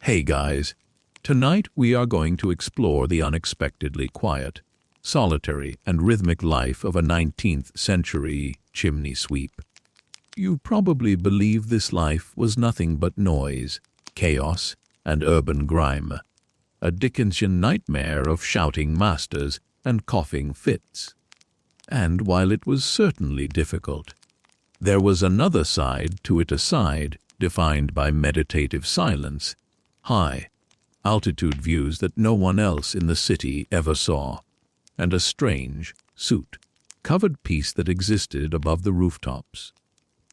Hey guys, tonight we are going to explore the unexpectedly quiet, solitary and rhythmic life of a 19th century chimney sweep. You probably believe this life was nothing but noise, chaos, and urban grime, a Dickensian nightmare of shouting masters and coughing fits. And while it was certainly difficult, there was another side to it, a side defined by meditative silence, high altitude views that no one else in the city ever saw, and a strange, soot-covered piece that existed above the rooftops.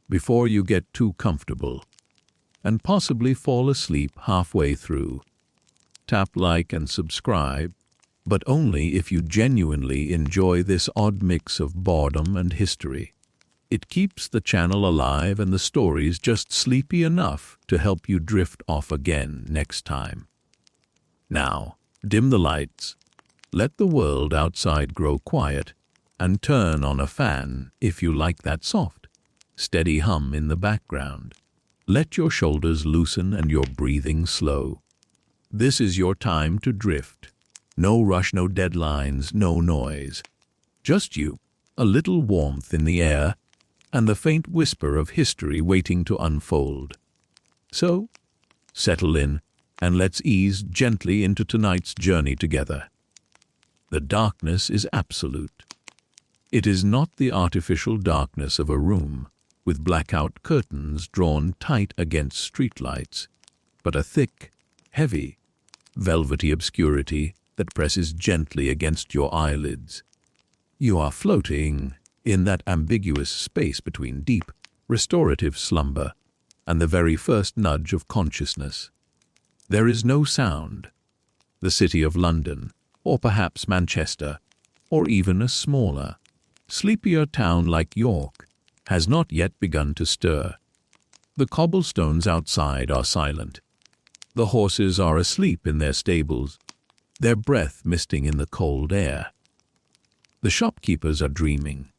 Before you get too comfortable, and possibly fall asleep halfway through, tap like and subscribe, but only if you genuinely enjoy this odd mix of boredom and history. It keeps the channel alive and the stories just sleepy enough to help you drift off again next time. Now, dim the lights, let the world outside grow quiet, and turn on a fan if you like that soft, steady hum in the background. Let your shoulders loosen and your breathing slow. This is your time to drift. No rush, no deadlines, no noise. Just you, a little warmth in the air, and the faint whisper of history waiting to unfold. So, settle in, and let's ease gently into tonight's journey together. The darkness is absolute. It is not the artificial darkness of a room, with blackout curtains drawn tight against streetlights, but a thick, heavy, velvety obscurity that presses gently against your eyelids. You are floating in that ambiguous space between deep, restorative slumber and the very first nudge of consciousness. There is no sound. The city of London, or perhaps Manchester, or even a smaller, sleepier town like York, has not yet begun to stir. The cobblestones outside are silent. The horses are asleep in their stables, their breath misting in the cold air. The shopkeepers are dreaming.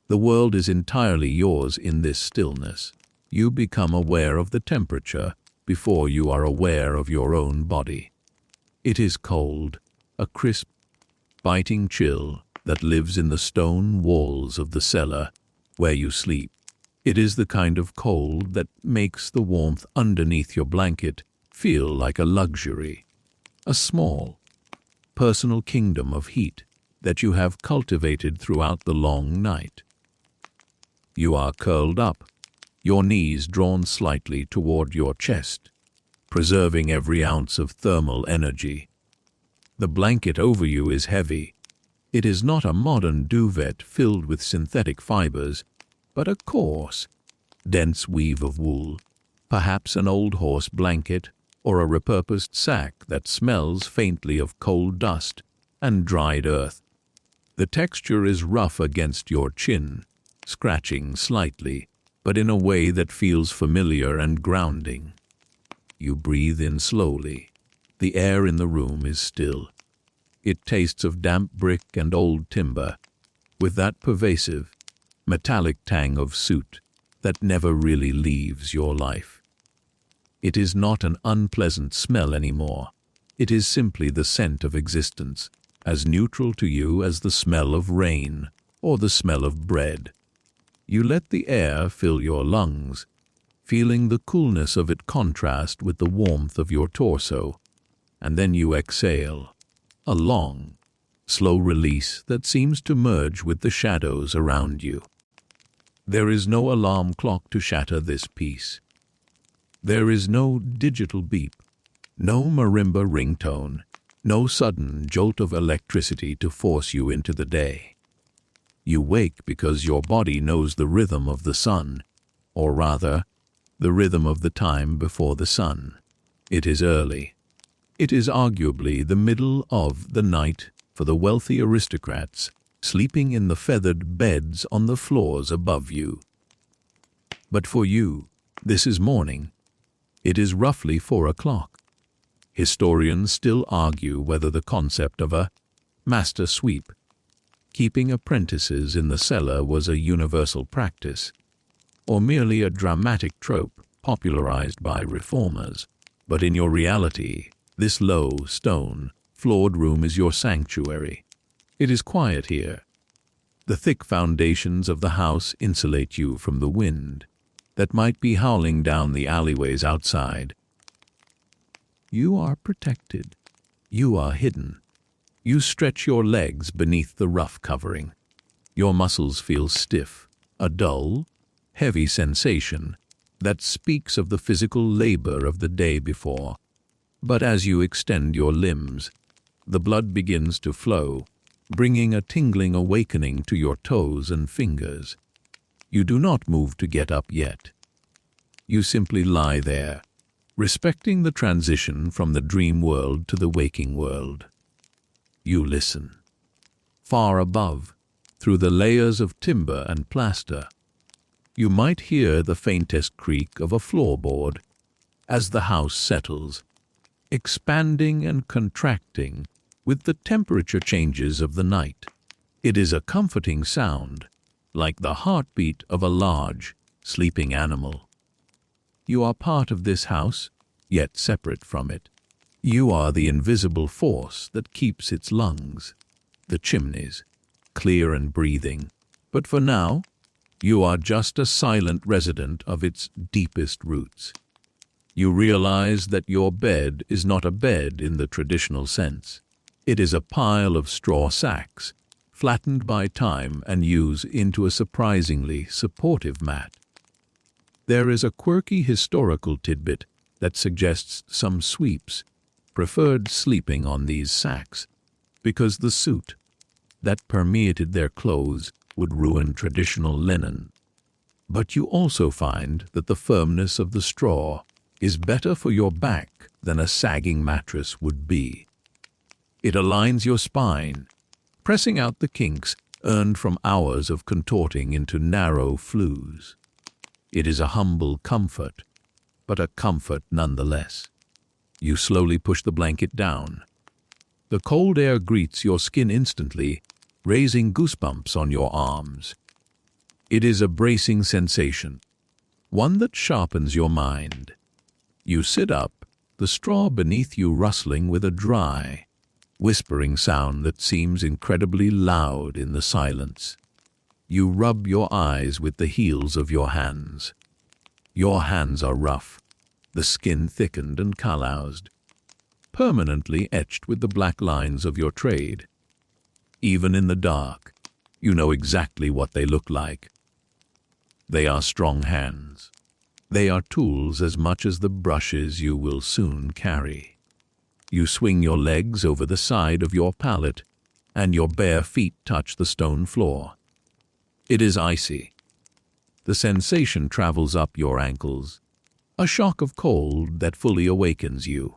The world is entirely yours in this stillness. You become aware of the temperature before you are aware of your own body. It is cold, a crisp, biting chill that lives in the stone walls of the cellar where you sleep. It is the kind of cold that makes the warmth underneath your blanket feel like a luxury, a small, personal kingdom of heat that you have cultivated throughout the long night. You are curled up, your knees drawn slightly toward your chest, preserving every ounce of thermal energy. The blanket over you is heavy. It is not a modern duvet filled with synthetic fibers, but a coarse, dense weave of wool, perhaps an old horse blanket or a repurposed sack that smells faintly of coal dust and dried earth. The texture is rough against your chin, scratching slightly, but in a way that feels familiar and grounding. You breathe in slowly. The air in the room is still. It tastes of damp brick and old timber, with that pervasive, metallic tang of soot that never really leaves your life. It is not an unpleasant smell anymore. It is simply the scent of existence, as neutral to you as the smell of rain or the smell of bread. You let the air fill your lungs, feeling the coolness of it contrast with the warmth of your torso, and then you exhale, a long, slow release that seems to merge with the shadows around you. There is no alarm clock to shatter this peace. There is no digital beep, no marimba ringtone, no sudden jolt of electricity to force you into the day. You wake because your body knows the rhythm of the sun, or rather, the rhythm of the time before the sun. It is early. It is arguably the middle of the night for the wealthy aristocrats sleeping in the feathered beds on the floors above you. But for you, this is morning. It is roughly 4 o'clock. Historians still argue whether the concept of a master sweep, keeping apprentices in the cellar, was a universal practice, or merely a dramatic trope popularized by reformers. But in your reality, this low, stone, floored room is your sanctuary. It is quiet here. The thick foundations of the house insulate you from the wind that might be howling down the alleyways outside. You are protected. You are hidden. You stretch your legs beneath the rough covering. Your muscles feel stiff, a dull, heavy sensation that speaks of the physical labor of the day before. But as you extend your limbs, the blood begins to flow, bringing a tingling awakening to your toes and fingers. You do not move to get up yet. You simply lie there, respecting the transition from the dream world to the waking world. You listen. Far above, through the layers of timber and plaster, you might hear the faintest creak of a floorboard as the house settles, expanding and contracting with the temperature changes of the night. It is a comforting sound, like the heartbeat of a large, sleeping animal. You are part of this house, yet separate from it. You are the invisible force that keeps its lungs, the chimneys, clear and breathing. But for now, you are just a silent resident of its deepest roots. You realize that your bed is not a bed in the traditional sense. It is a pile of straw sacks, flattened by time and use into a surprisingly supportive mat. There is a quirky historical tidbit that suggests some sweeps preferred sleeping on these sacks because the soot that permeated their clothes would ruin traditional linen. But you also find that the firmness of the straw is better for your back than a sagging mattress would be. It aligns your spine, pressing out the kinks earned from hours of contorting into narrow flues. It is a humble comfort, but a comfort nonetheless. You slowly push the blanket down. The cold air greets your skin instantly, raising goosebumps on your arms. It is a bracing sensation, one that sharpens your mind. You sit up, the straw beneath you rustling with a dry, whispering sound that seems incredibly loud in the silence. You rub your eyes with the heels of your hands. Your hands are rough, the skin thickened and calloused, permanently etched with the black lines of your trade. Even in the dark, you know exactly what they look like. They are strong hands. They are tools as much as the brushes you will soon carry. You swing your legs over the side of your pallet, and your bare feet touch the stone floor. It is icy. The sensation travels up your ankles, a shock of cold that fully awakens you.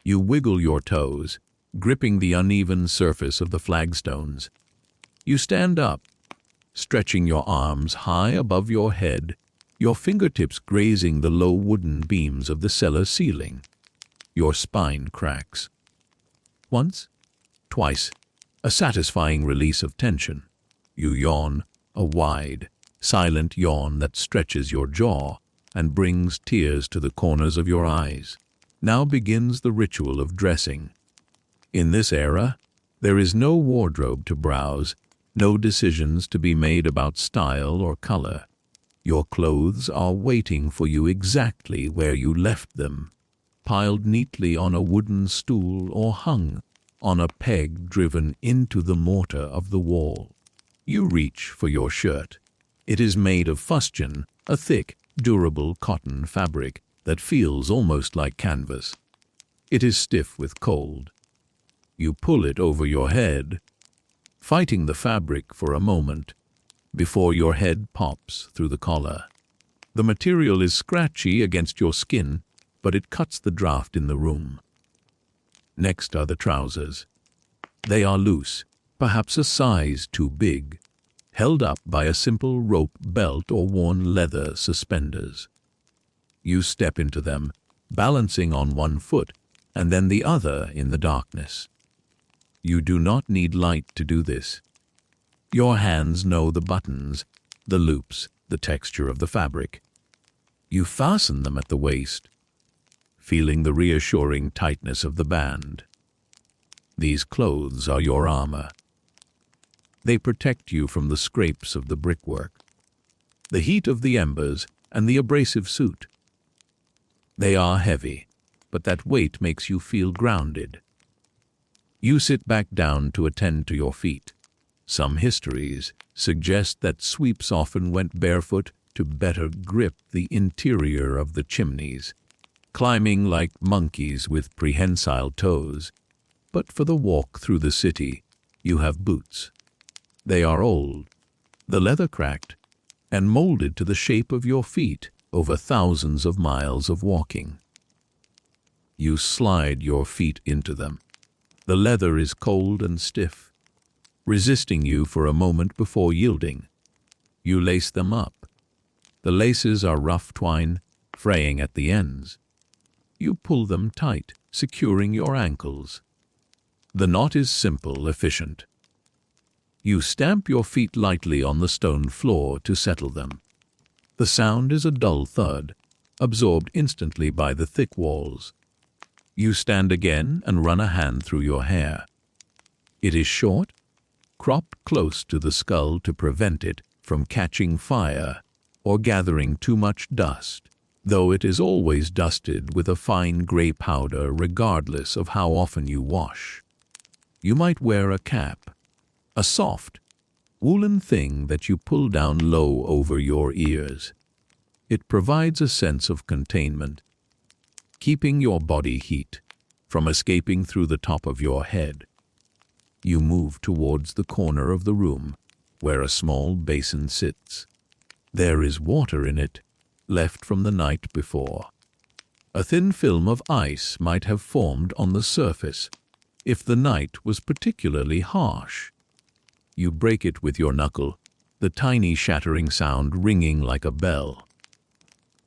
You wiggle your toes, gripping the uneven surface of the flagstones. You stand up, stretching your arms high above your head, your fingertips grazing the low wooden beams of the cellar ceiling. Your spine cracks. Once, twice, a satisfying release of tension. You yawn, a wide, silent yawn that stretches your jaw and brings tears to the corners of your eyes. Now begins the ritual of dressing. In this era, there is no wardrobe to browse, no decisions to be made about style or color. Your clothes are waiting for you exactly where you left them, piled neatly on a wooden stool or hung on a peg driven into the mortar of the wall. You reach for your shirt. It is made of fustian, a thick, durable cotton fabric that feels almost like canvas. It is stiff with cold. You pull it over your head, fighting the fabric for a moment before your head pops through the collar. The material is scratchy against your skin, but it cuts the draft in the room. Next are the trousers. They are loose, perhaps a size too big, held up by a simple rope belt or worn leather suspenders. You step into them, balancing on one foot and then the other in the darkness. You do not need light to do this. Your hands know the buttons, the loops, the texture of the fabric. You fasten them at the waist, feeling the reassuring tightness of the band. These clothes are your armor. They protect you from the scrapes of the brickwork, the heat of the embers, and the abrasive soot. They are heavy, but that weight makes you feel grounded. You sit back down to attend to your feet. Some histories suggest that sweeps often went barefoot to better grip the interior of the chimneys, climbing like monkeys with prehensile toes. But for the walk through the city, you have boots. They are old, the leather cracked, and molded to the shape of your feet over thousands of miles of walking. You slide your feet into them. The leather is cold and stiff, resisting you for a moment before yielding. You lace them up. The laces are rough twine, fraying at the ends. You pull them tight, securing your ankles. The knot is simple, efficient. You stamp your feet lightly on the stone floor to settle them. The sound is a dull thud, absorbed instantly by the thick walls. You stand again and run a hand through your hair. It is short, cropped close to the skull to prevent it from catching fire or gathering too much dust, though it is always dusted with a fine gray powder regardless of how often you wash. You might wear a cap, a soft, woolen thing that you pull down low over your ears. It provides a sense of containment, keeping your body heat from escaping through the top of your head. You move towards the corner of the room where a small basin sits. There is water in it, left from the night before. A thin film of ice might have formed on the surface if the night was particularly harsh. You break it with your knuckle, the tiny shattering sound ringing like a bell.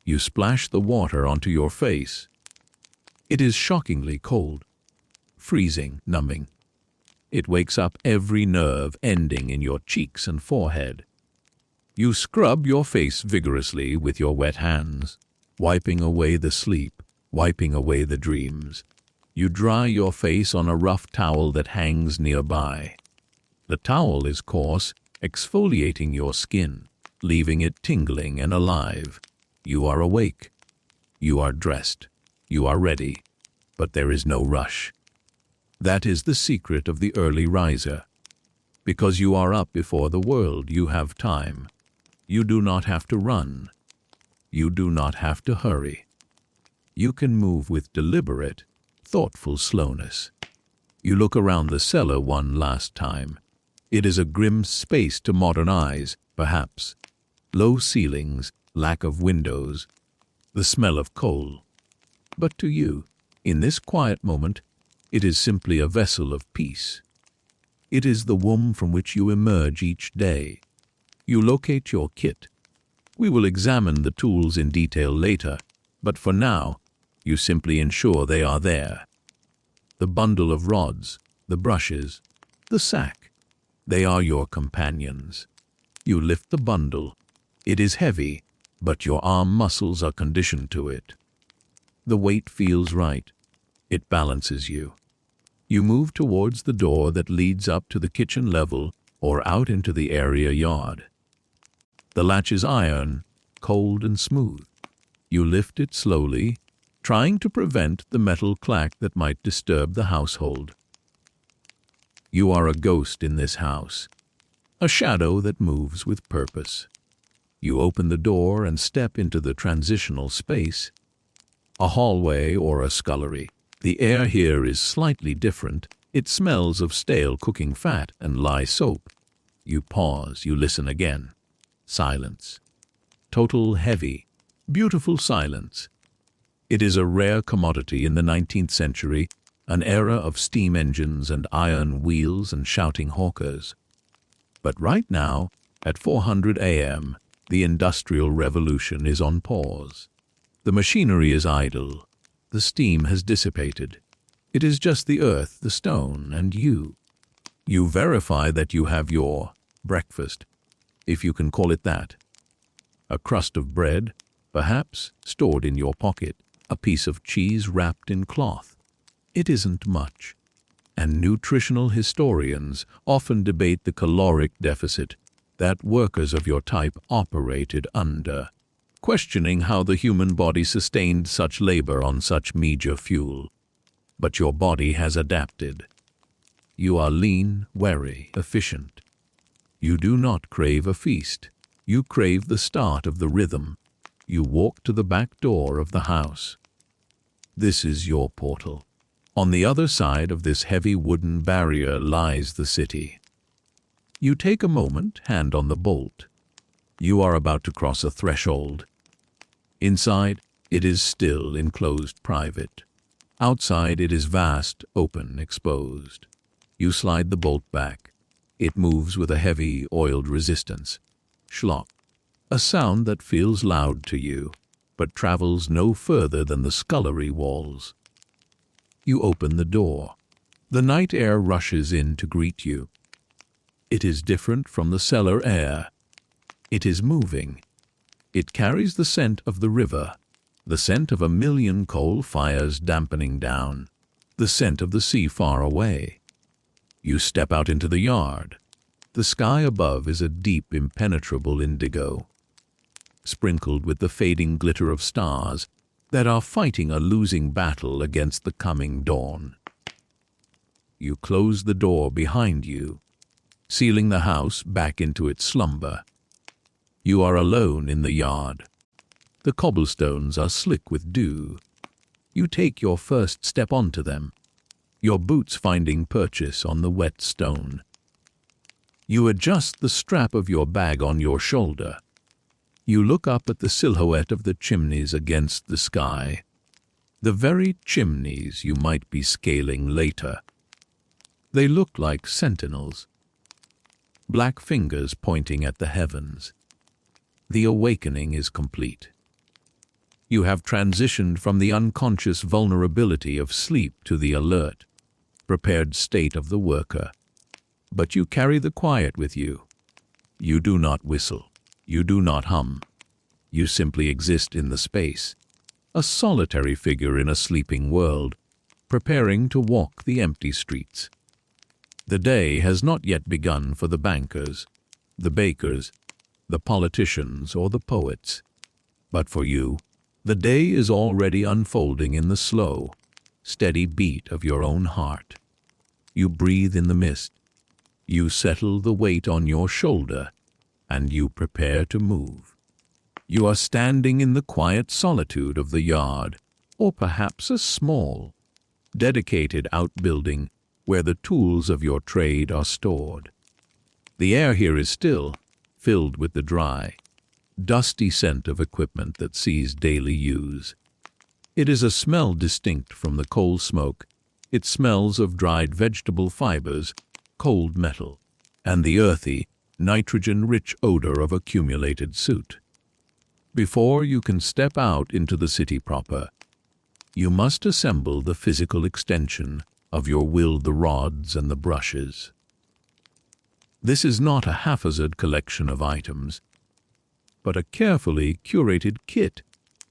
You splash the water onto your face. It is shockingly cold, freezing, numbing. It wakes up every nerve ending in your cheeks and forehead. You scrub your face vigorously with your wet hands, wiping away the sleep, wiping away the dreams. You dry your face on a rough towel that hangs nearby. The towel is coarse, exfoliating your skin, leaving it tingling and alive. You are awake. You are dressed. You are ready. But there is no rush. That is the secret of the early riser. Because you are up before the world, you have time. You do not have to run. You do not have to hurry. You can move with deliberate, thoughtful slowness. You look around the cellar one last time. It is a grim space to modern eyes, perhaps. Low ceilings, lack of windows, the smell of coal. But to you, in this quiet moment, it is simply a vessel of peace. It is the womb from which you emerge each day. You locate your kit. We will examine the tools in detail later, but for now, you simply ensure they are there. The bundle of rods, the brushes, the sack, they are your companions. You lift the bundle. It is heavy, but your arm muscles are conditioned to it. The weight feels right. It balances you. You move towards the door that leads up to the kitchen level or out into the area yard. The latch is iron, cold and smooth. You lift it slowly, trying to prevent the metal clack that might disturb the household. You are a ghost in this house, a shadow that moves with purpose. You open the door and step into the transitional space, a hallway or a scullery. The air here is slightly different. It smells of stale cooking fat and lye soap. You pause, you listen again. Silence. Total, heavy, beautiful silence. It is a rare commodity in the 19th century, an era of steam engines and iron wheels and shouting hawkers. But right now, at 400 a.m., the Industrial Revolution is on pause. The machinery is idle. The steam has dissipated. It is just the earth, the stone, and you. You verify that you have your breakfast, if you can call it that. A crust of bread, perhaps, stored in your pocket. a piece of cheese wrapped in cloth. It isn't much, and nutritional historians often debate the caloric deficit that workers of your type operated under, questioning how the human body sustained such labor on such meager fuel. But your body has adapted. You are lean, wary, efficient. You do not crave a feast. You crave the start of the rhythm. You walk to the back door of the house. This is your portal. On the other side of this heavy wooden barrier lies the city. You take a moment, hand on the bolt. You are about to cross a threshold. Inside, it is still, enclosed, private. Outside, it is vast, open, exposed. You slide the bolt back. It moves with a heavy, oiled resistance. Schlock. A sound that feels loud to you, but travels no further than the scullery walls. You open the door. The night air rushes in to greet you. It is different from the cellar air. It is moving. It carries the scent of the river, the scent of a million coal fires dampening down, the scent of the sea far away. You step out into the yard. The sky above is a deep, impenetrable indigo, sprinkled with the fading glitter of stars that are fighting a losing battle against the coming dawn. You close the door behind you, sealing the house back into its slumber. You are alone in the yard. The cobblestones are slick with dew. You take your first step onto them, your boots finding purchase on the wet stone. You adjust the strap of your bag on your shoulder. You look up at the silhouette of the chimneys against the sky, the very chimneys you might be scaling later. They look like sentinels, black fingers pointing at the heavens. The awakening is complete. You have transitioned from the unconscious vulnerability of sleep to the alert, prepared state of the worker. But you carry the quiet with you. You do not whistle. You do not hum. You simply exist in the space, a solitary figure in a sleeping world, preparing to walk the empty streets. The day has not yet begun for the bankers, the bakers, the politicians, or the poets. But for you, the day is already unfolding in the slow, steady beat of your own heart. You breathe in the mist. You settle the weight on your shoulder, and you prepare to move. You are standing in the quiet solitude of the yard, or perhaps a small, dedicated outbuilding where the tools of your trade are stored. The air here is still, filled with the dry, dusty scent of equipment that sees daily use. It is a smell distinct from the coal smoke. It smells of dried vegetable fibers, cold metal, and the earthy, nitrogen-rich odor of accumulated soot. Before you can step out into the city proper, you must assemble the physical extension of your will, the rods and the brushes. This is not a haphazard collection of items, but a carefully curated kit,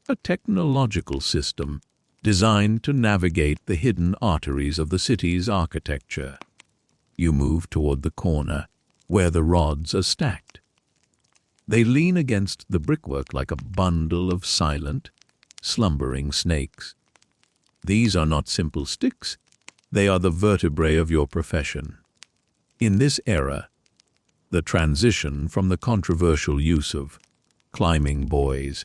a technological system designed to navigate the hidden arteries of the city's architecture. You move toward the corner, where the rods are stacked. They lean against the brickwork like a bundle of silent, slumbering snakes. These are not simple sticks. They are the vertebrae of your profession. In this era, the transition from the controversial use of climbing boys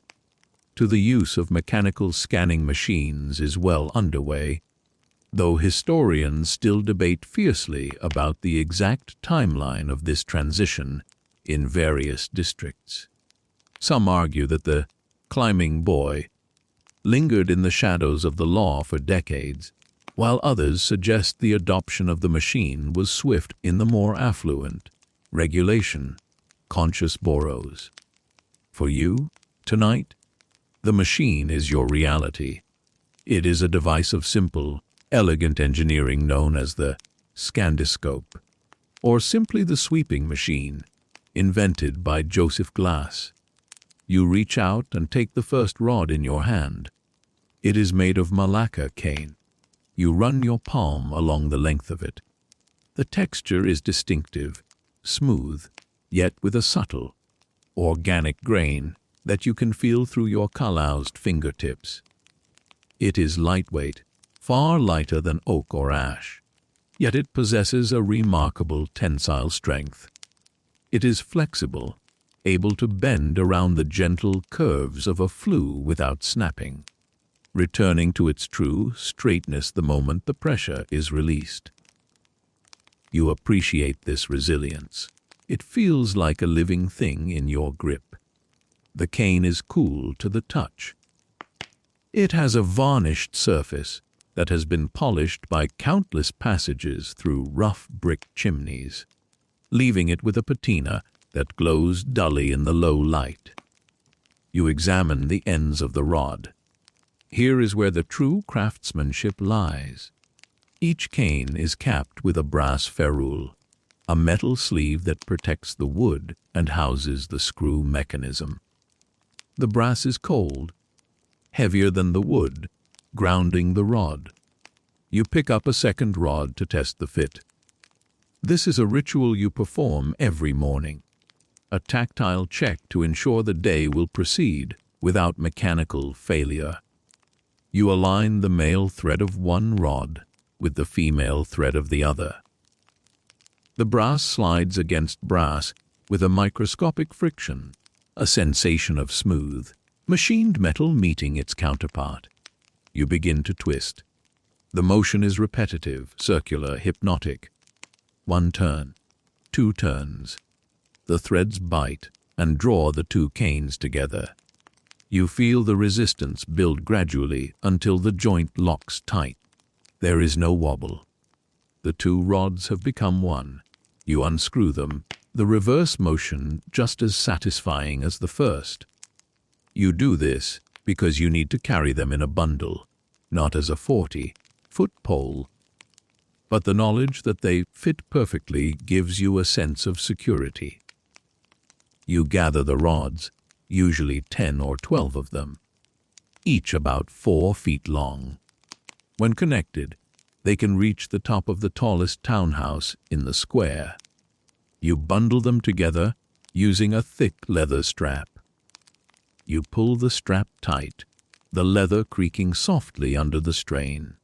to the use of mechanical scanning machines is well underway, though historians still debate fiercely about the exact timeline of this transition in various districts. Some argue that the climbing boy lingered in the shadows of the law for decades, while others suggest the adoption of the machine was swift in the more affluent, regulation-conscious boroughs. For you, tonight, the machine is your reality. It is a device of simple, elegant engineering known as the scandiscope, or simply the sweeping machine, invented by Joseph Glass. You reach out and take the first rod in your hand. It is made of malacca cane. You run your palm along the length of it. The texture is distinctive, smooth, yet with a subtle, organic grain that you can feel through your calloused fingertips. It is lightweight, far lighter than oak or ash, yet it possesses a remarkable tensile strength. It is flexible, able to bend around the gentle curves of a flue without snapping, returning to its true straightness the moment the pressure is released. You appreciate this resilience. It feels like a living thing in your grip. The cane is cool to the touch. It has a varnished surface that has been polished by countless passages through rough brick chimneys, leaving it with a patina that glows dully in the low light. You examine the ends of the rod. Here is where the true craftsmanship lies. Each cane is capped with a brass ferrule, a metal sleeve that protects the wood and houses the screw mechanism. The brass is cold, heavier than the wood, grounding the rod. You pick up a second rod to test the fit. This is a ritual you perform every morning, a tactile check to ensure the day will proceed without mechanical failure. You align the male thread of one rod with the female thread of the other. The brass slides against brass with a microscopic friction, a sensation of smooth, machined metal meeting its counterpart. You begin to twist. The motion is repetitive, circular, hypnotic. One turn, two turns. The threads bite and draw the two canes together. You feel the resistance build gradually until the joint locks tight. There is no wobble. The two rods have become one. You unscrew them, the reverse motion just as satisfying as the first. You do this because you need to carry them in a bundle, not as a 40-foot pole. But the knowledge that they fit perfectly gives you a sense of security. You gather the rods, usually 10 or 12 of them, each about 4 feet long. When connected, they can reach the top of the tallest townhouse in the square. You bundle them together using a thick leather strap. You pull the strap tight, the leather creaking softly under the strain.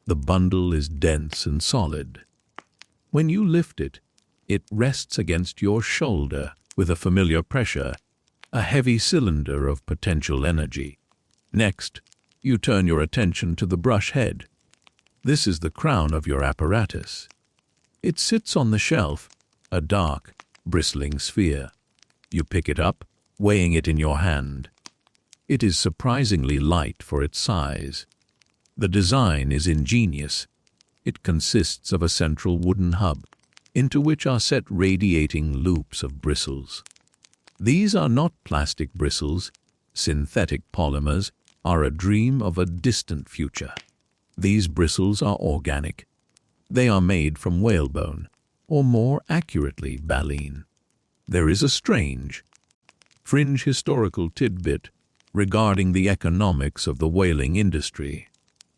The bundle is dense and solid. When you lift it, it rests against your shoulder with a familiar pressure, a heavy cylinder of potential energy. Next, you turn your attention to the brush head. This is the crown of your apparatus. It sits on the shelf, a dark, bristling sphere. You pick it up, weighing it in your hand. It is surprisingly light for its size. The design is ingenious. It consists of a central wooden hub, into which are set radiating loops of bristles. These are not plastic bristles. Synthetic polymers are a dream of a distant future. These bristles are organic. They are made from whalebone, or more accurately, baleen. There is a strange, fringe historical tidbit regarding the economics of the whaling industry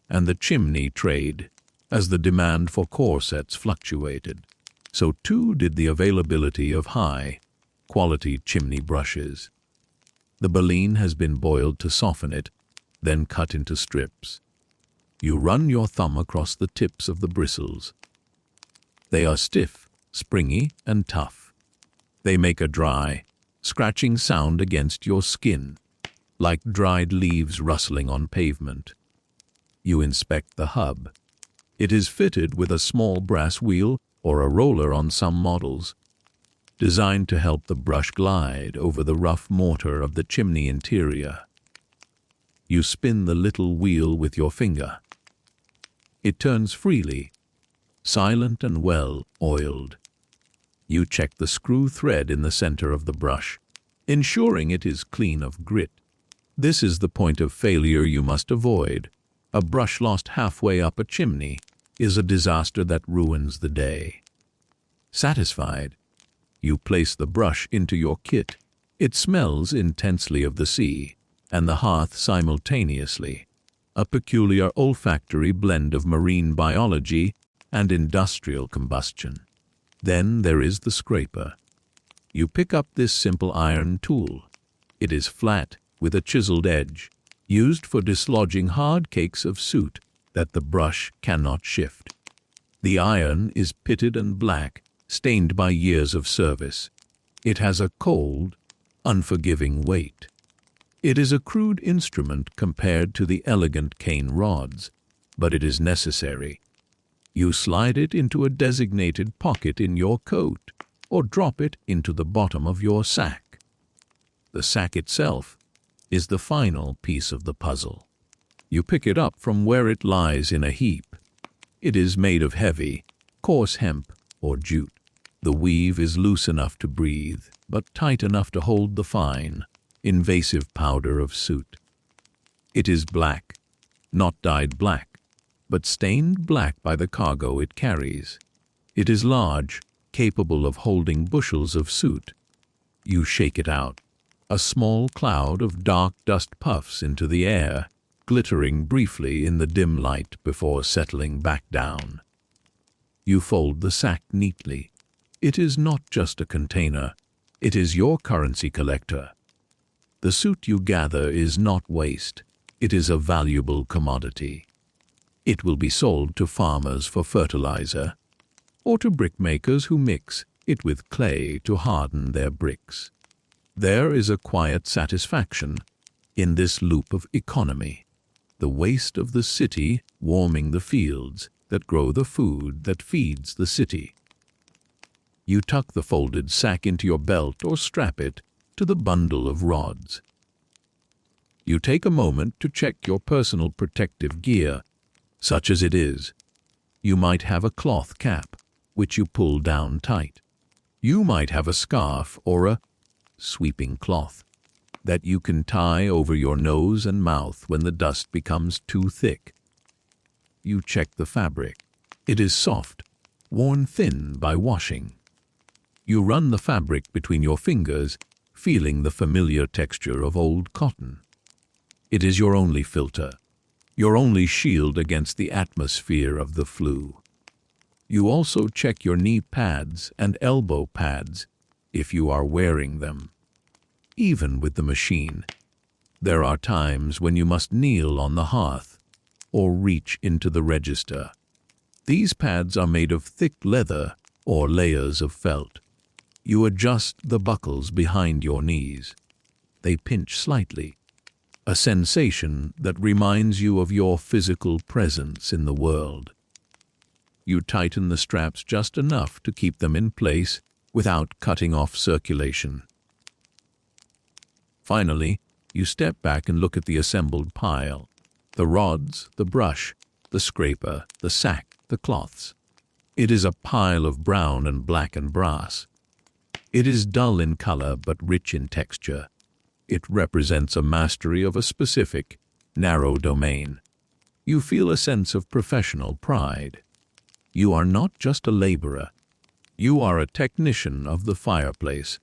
and the chimney trade. As the demand for corsets fluctuated, so too did the availability of high-quality chimney brushes. The baleen has been boiled to soften it, then cut into strips. You run your thumb across the tips of the bristles. They are stiff, springy, and tough. They make a dry, scratching sound against your skin, like dried leaves rustling on pavement. You inspect the hub. It is fitted with a small brass wheel or a roller on some models, designed to help the brush glide over the rough mortar of the chimney interior. You spin the little wheel with your finger. It turns freely, silent and well oiled. You check the screw thread in the center of the brush, ensuring it is clean of grit. This is the point of failure you must avoid. A brush lost halfway up a chimney is a disaster that ruins the day. Satisfied, you place the brush into your kit. It smells intensely of the sea and the hearth simultaneously, a peculiar olfactory blend of marine biology and industrial combustion. Then there is the scraper. You pick up this simple iron tool. It is flat, with a chiseled edge, used for dislodging hard cakes of soot that the brush cannot shift. The iron is pitted and black, stained by years of service. It has a cold, unforgiving weight. It is a crude instrument compared to the elegant cane rods, but it is necessary. You slide it into a designated pocket in your coat, or drop it into the bottom of your sack. The sack itself is the final piece of the puzzle. You pick it up from where it lies in a heap. It is made of heavy, coarse hemp or jute. The weave is loose enough to breathe, but tight enough to hold the fine, invasive powder of soot. It is black, not dyed black, but stained black by the cargo it carries. It is large, capable of holding bushels of soot. You shake it out. A small cloud of dark dust puffs into the air, glittering briefly in the dim light before settling back down. You fold the sack neatly. It is not just a container. It is your currency collector. The soot you gather is not waste. It is a valuable commodity. It will be sold to farmers for fertilizer, or to brickmakers who mix it with clay to harden their bricks. There is a quiet satisfaction in this loop of economy, the waste of the city warming the fields that grow the food that feeds the city. You tuck the folded sack into your belt or strap it to the bundle of rods. You take a moment to check your personal protective gear, such as it is. You might have a cloth cap, which you pull down tight. You might have a scarf or a sweeping cloth that you can tie over your nose and mouth when the dust becomes too thick. You check the fabric. It is soft, worn thin by washing. You run the fabric between your fingers, feeling the familiar texture of old cotton. It is your only filter, your only shield against the atmosphere of the flu. You also check your knee pads and elbow pads if you are wearing them. Even with the machine, there are times when you must kneel on the hearth or reach into the register. These pads are made of thick leather or layers of felt. You adjust the buckles behind your knees. They pinch slightly, a sensation that reminds you of your physical presence in the world. You tighten the straps just enough to keep them in place without cutting off circulation. Finally, you step back and look at the assembled pile. The rods, the brush, the scraper, the sack, the cloths. It is a pile of brown and black and brass. It is dull in color but rich in texture. It represents a mastery of a specific, narrow domain. You feel a sense of professional pride. You are not just a laborer. You are a technician of the fireplace.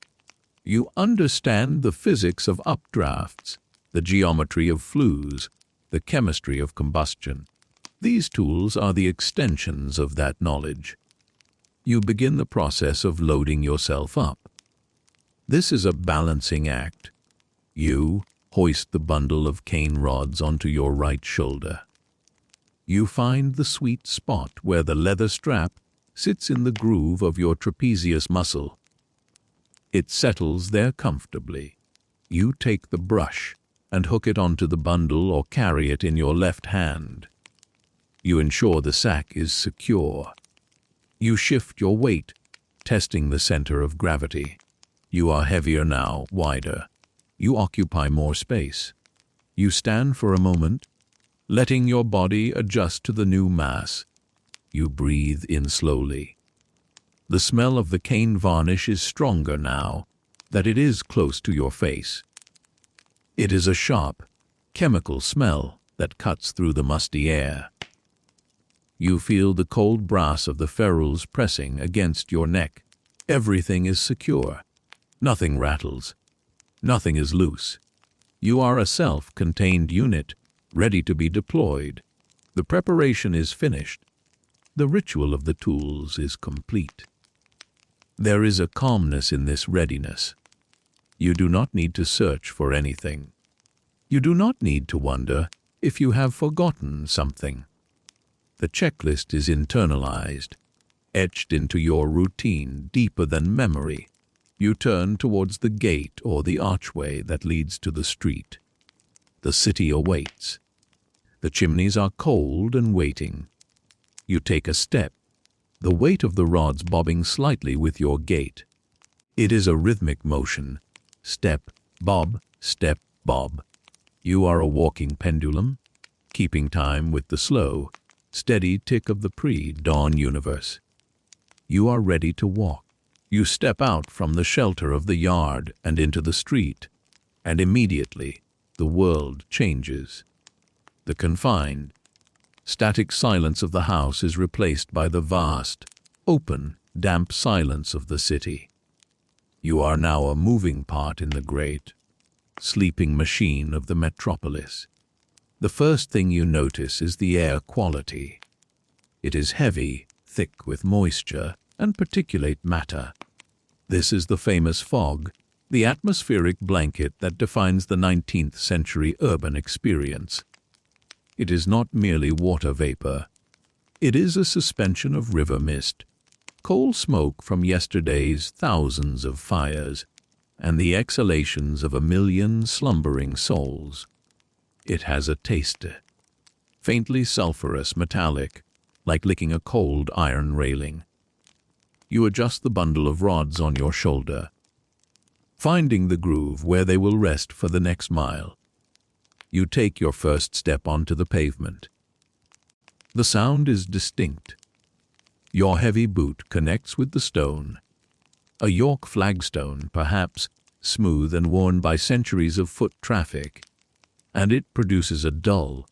You understand the physics of updrafts, the geometry of flues, the chemistry of combustion. These tools are the extensions of that knowledge. You begin the process of loading yourself up. This is a balancing act. You hoist the bundle of cane rods onto your right shoulder. You find the sweet spot where the leather strap sits in the groove of your trapezius muscle. It settles there comfortably. You take the brush and hook it onto the bundle or carry it in your left hand. You ensure the sack is secure. You shift your weight, testing the center of gravity. You are heavier now, wider. You occupy more space. You stand for a moment, letting your body adjust to the new mass. You breathe in slowly. The smell of the cane varnish is stronger now that it is close to your face. It is a sharp, chemical smell that cuts through the musty air. You feel the cold brass of the ferrules pressing against your neck. Everything is secure. Nothing rattles. Nothing is loose. You are a self-contained unit, ready to be deployed. The preparation is finished. The ritual of the tools is complete. There is a calmness in this readiness. You do not need to search for anything. You do not need to wonder if you have forgotten something. The checklist is internalized, etched into your routine deeper than memory. You turn towards the gate or the archway that leads to the street. The city awaits. The chimneys are cold and waiting. You take a step, the weight of the rods bobbing slightly with your gait. It is a rhythmic motion. Step, bob, step, bob. You are a walking pendulum, keeping time with the slow, steady tick of the pre-dawn universe. You are ready to walk. You step out from the shelter of the yard and into the street, and immediately the world changes. The confined, static silence of the house is replaced by the vast, open, damp silence of the city. You are now a moving part in the great, sleeping machine of the metropolis. The first thing you notice is the air quality. It is heavy, thick with moisture and particulate matter. This is the famous fog, the atmospheric blanket that defines the 19th century urban experience. It is not merely water vapor. It is a suspension of river mist, coal smoke from yesterday's thousands of fires, and the exhalations of a million slumbering souls. It has a taste, faintly sulphurous, metallic, like licking a cold iron railing. You adjust the bundle of rods on your shoulder, finding the groove where they will rest for the next mile. You take your first step onto the pavement. The sound is distinct. Your heavy boot connects with the stone. A York flagstone, perhaps, smooth and worn by centuries of foot traffic, and it produces a dull,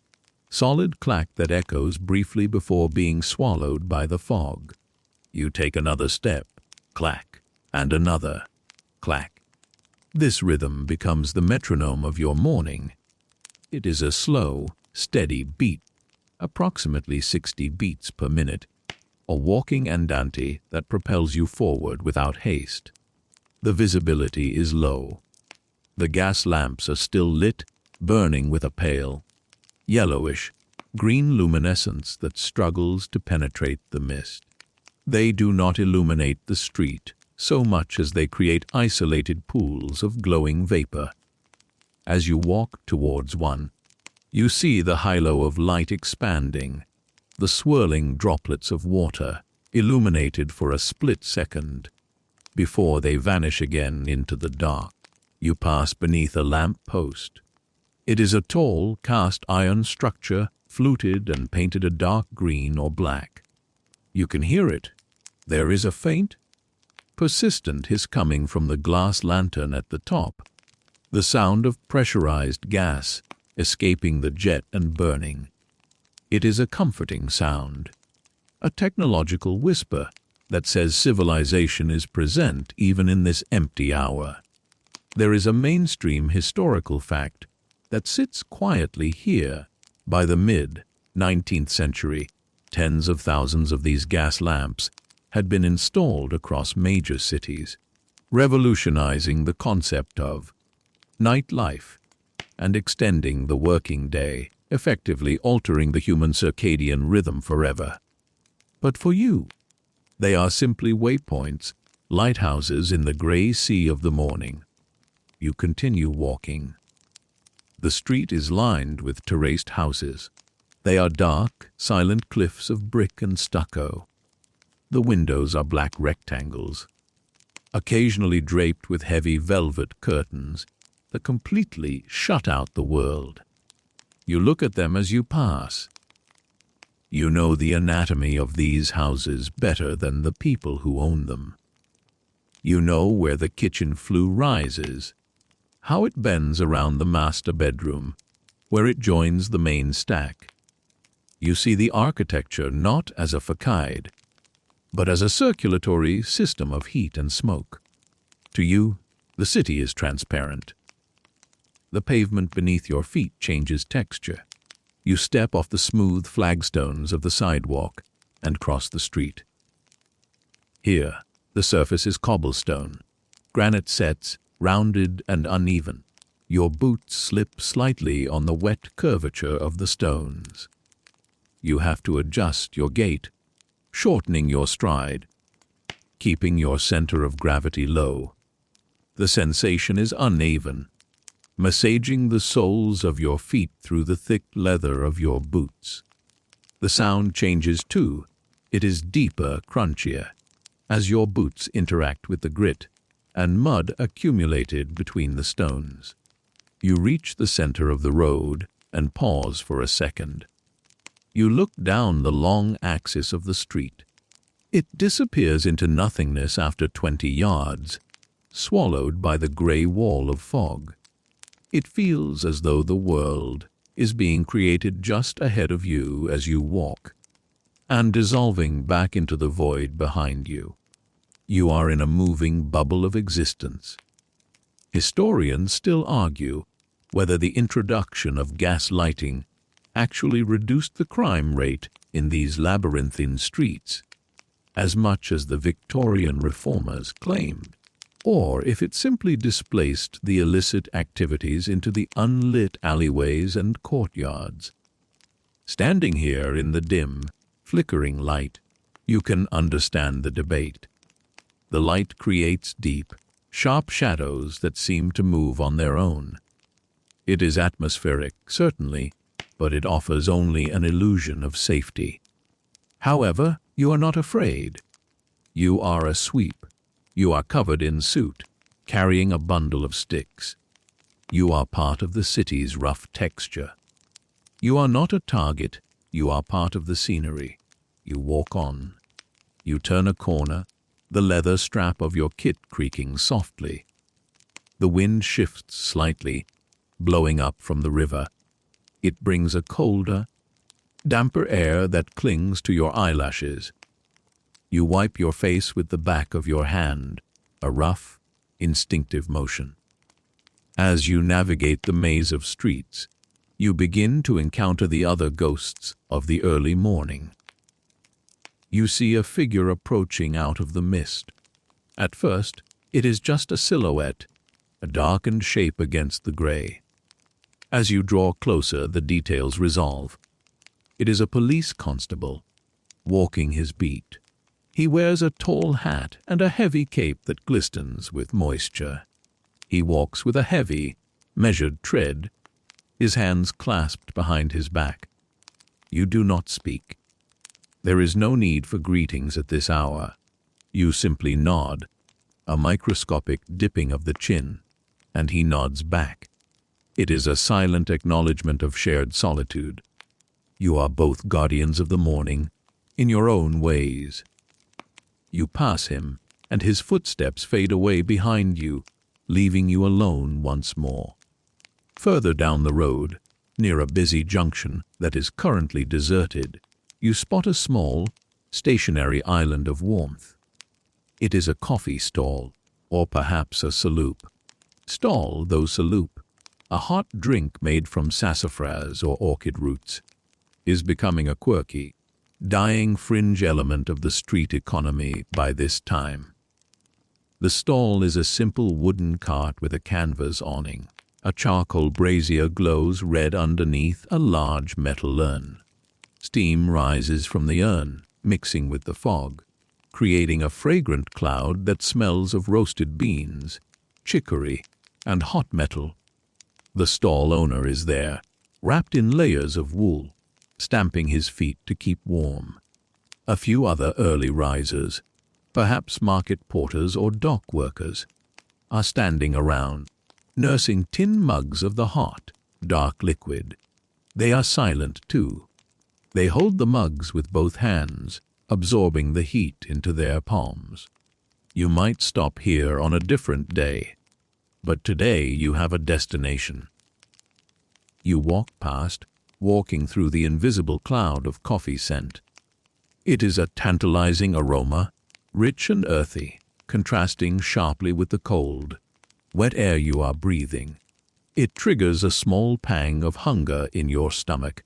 solid clack that echoes briefly before being swallowed by the fog. You take another step, clack, and another, clack. This rhythm becomes the metronome of your morning. It is a slow, steady beat, approximately 60 beats per minute, a walking andante that propels you forward without haste. The visibility is low. The gas lamps are still lit, burning with a pale, yellowish, green luminescence that struggles to penetrate the mist. They do not illuminate the street so much as they create isolated pools of glowing vapor. As you walk towards one, you see the halo of light expanding, the swirling droplets of water illuminated for a split second, before they vanish again into the dark. You pass beneath a lamp post. It is a tall, cast iron structure, fluted and painted a dark green or black. You can hear it. There is a faint, persistent hiss coming from the glass lantern at the top. The sound of pressurized gas escaping the jet and burning. It is a comforting sound, a technological whisper that says civilization is present even in this empty hour. There is a mainstream historical fact that sits quietly here. By the mid-19th century, tens of thousands of these gas lamps had been installed across major cities, revolutionizing the concept of nightlife and extending the working day, effectively altering the human circadian rhythm forever. But for you, they are simply waypoints, lighthouses in the gray sea of the morning. You continue walking. The street is lined with terraced houses. They are dark, silent cliffs of brick and stucco. The windows are black rectangles, occasionally draped with heavy velvet curtains that completely shut out the world. You look at them as you pass. You know the anatomy of these houses better than the people who own them. You know where the kitchen flue rises, how it bends around the master bedroom, where it joins the main stack. You see the architecture not as a facade, but as a circulatory system of heat and smoke. To you, the city is transparent. The pavement beneath your feet changes texture. You step off the smooth flagstones of the sidewalk and cross the street. Here, the surface is cobblestone, granite sets, rounded and uneven. Your boots slip slightly on the wet curvature of the stones. You have to adjust your gait, shortening your stride, keeping your center of gravity low. The sensation is uneven, massaging the soles of your feet through the thick leather of your boots. The sound changes too. It is deeper, crunchier, as your boots interact with the grit and mud accumulated between the stones. You reach the center of the road and pause for a second. You look down the long axis of the street. It disappears into nothingness after 20 yards, swallowed by the gray wall of fog. It feels as though the world is being created just ahead of you as you walk, and dissolving back into the void behind you. You are in a moving bubble of existence. Historians still argue whether the introduction of gas lighting actually reduced the crime rate in these labyrinthine streets, as much as the Victorian reformers claimed, or if it simply displaced the illicit activities into the unlit alleyways and courtyards. Standing here in the dim, flickering light, you can understand the debate. The light creates deep, sharp shadows that seem to move on their own. It is atmospheric, certainly, but it offers only an illusion of safety. However, you are not afraid. You are a sweep. You are covered in soot, carrying a bundle of sticks. You are part of the city's rough texture. You are not a target. You are part of the scenery. You walk on. You turn a corner, the leather strap of your kit creaking softly. The wind shifts slightly, blowing up from the river. It brings a colder, damper air that clings to your eyelashes. You wipe your face with the back of your hand, a rough, instinctive motion. As you navigate the maze of streets, you begin to encounter the other ghosts of the early morning. You see a figure approaching out of the mist. At first, it is just a silhouette, a darkened shape against the gray. As you draw closer, the details resolve. It is a police constable, walking his beat. He wears a tall hat and a heavy cape that glistens with moisture. He walks with a heavy, measured tread, his hands clasped behind his back. You do not speak. There is no need for greetings at this hour. You simply nod, a microscopic dipping of the chin, and he nods back. It is a silent acknowledgement of shared solitude. You are both guardians of the morning, in your own ways. You pass him, and his footsteps fade away behind you, leaving you alone once more. Further down the road, near a busy junction that is currently deserted, you spot a small, stationary island of warmth. It is a coffee stall, or perhaps a salop. Stall, though salop, a hot drink made from sassafras or orchid roots, is becoming a quirky, dying fringe element of the street economy by this time. The stall is a simple wooden cart with a canvas awning. A charcoal brazier glows red underneath a large metal urn. Steam rises from the urn, mixing with the fog, creating a fragrant cloud that smells of roasted beans, chicory, and hot metal. The stall owner is there, wrapped in layers of wool, stamping his feet to keep warm. A few other early risers, perhaps market porters or dock workers, are standing around, nursing tin mugs of the hot, dark liquid. They are silent, too. They hold the mugs with both hands, absorbing the heat into their palms. You might stop here on a different day, but today you have a destination. You walk past, walking through the invisible cloud of coffee scent. It is a tantalizing aroma, rich and earthy, contrasting sharply with the cold, wet air you are breathing. It triggers a small pang of hunger in your stomach.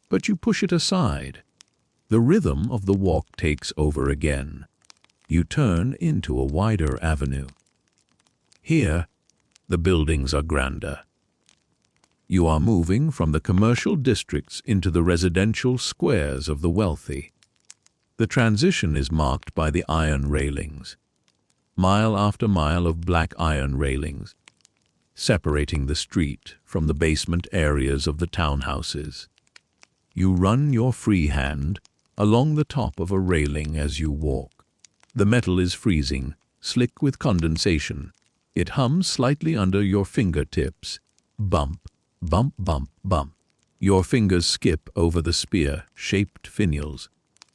but you push it aside. The rhythm of the walk takes over again. You turn into a wider avenue. Here, the buildings are grander. You are moving from the commercial districts into the residential squares of the wealthy. The transition is marked by the iron railings. Mile after mile of black iron railings, separating the street from the basement areas of the townhouses. You run your free hand along the top of a railing as you walk. The metal is freezing, slick with condensation. It hums slightly under your fingertips. Bump, bump, bump, bump. Your fingers skip over the spear-shaped finials.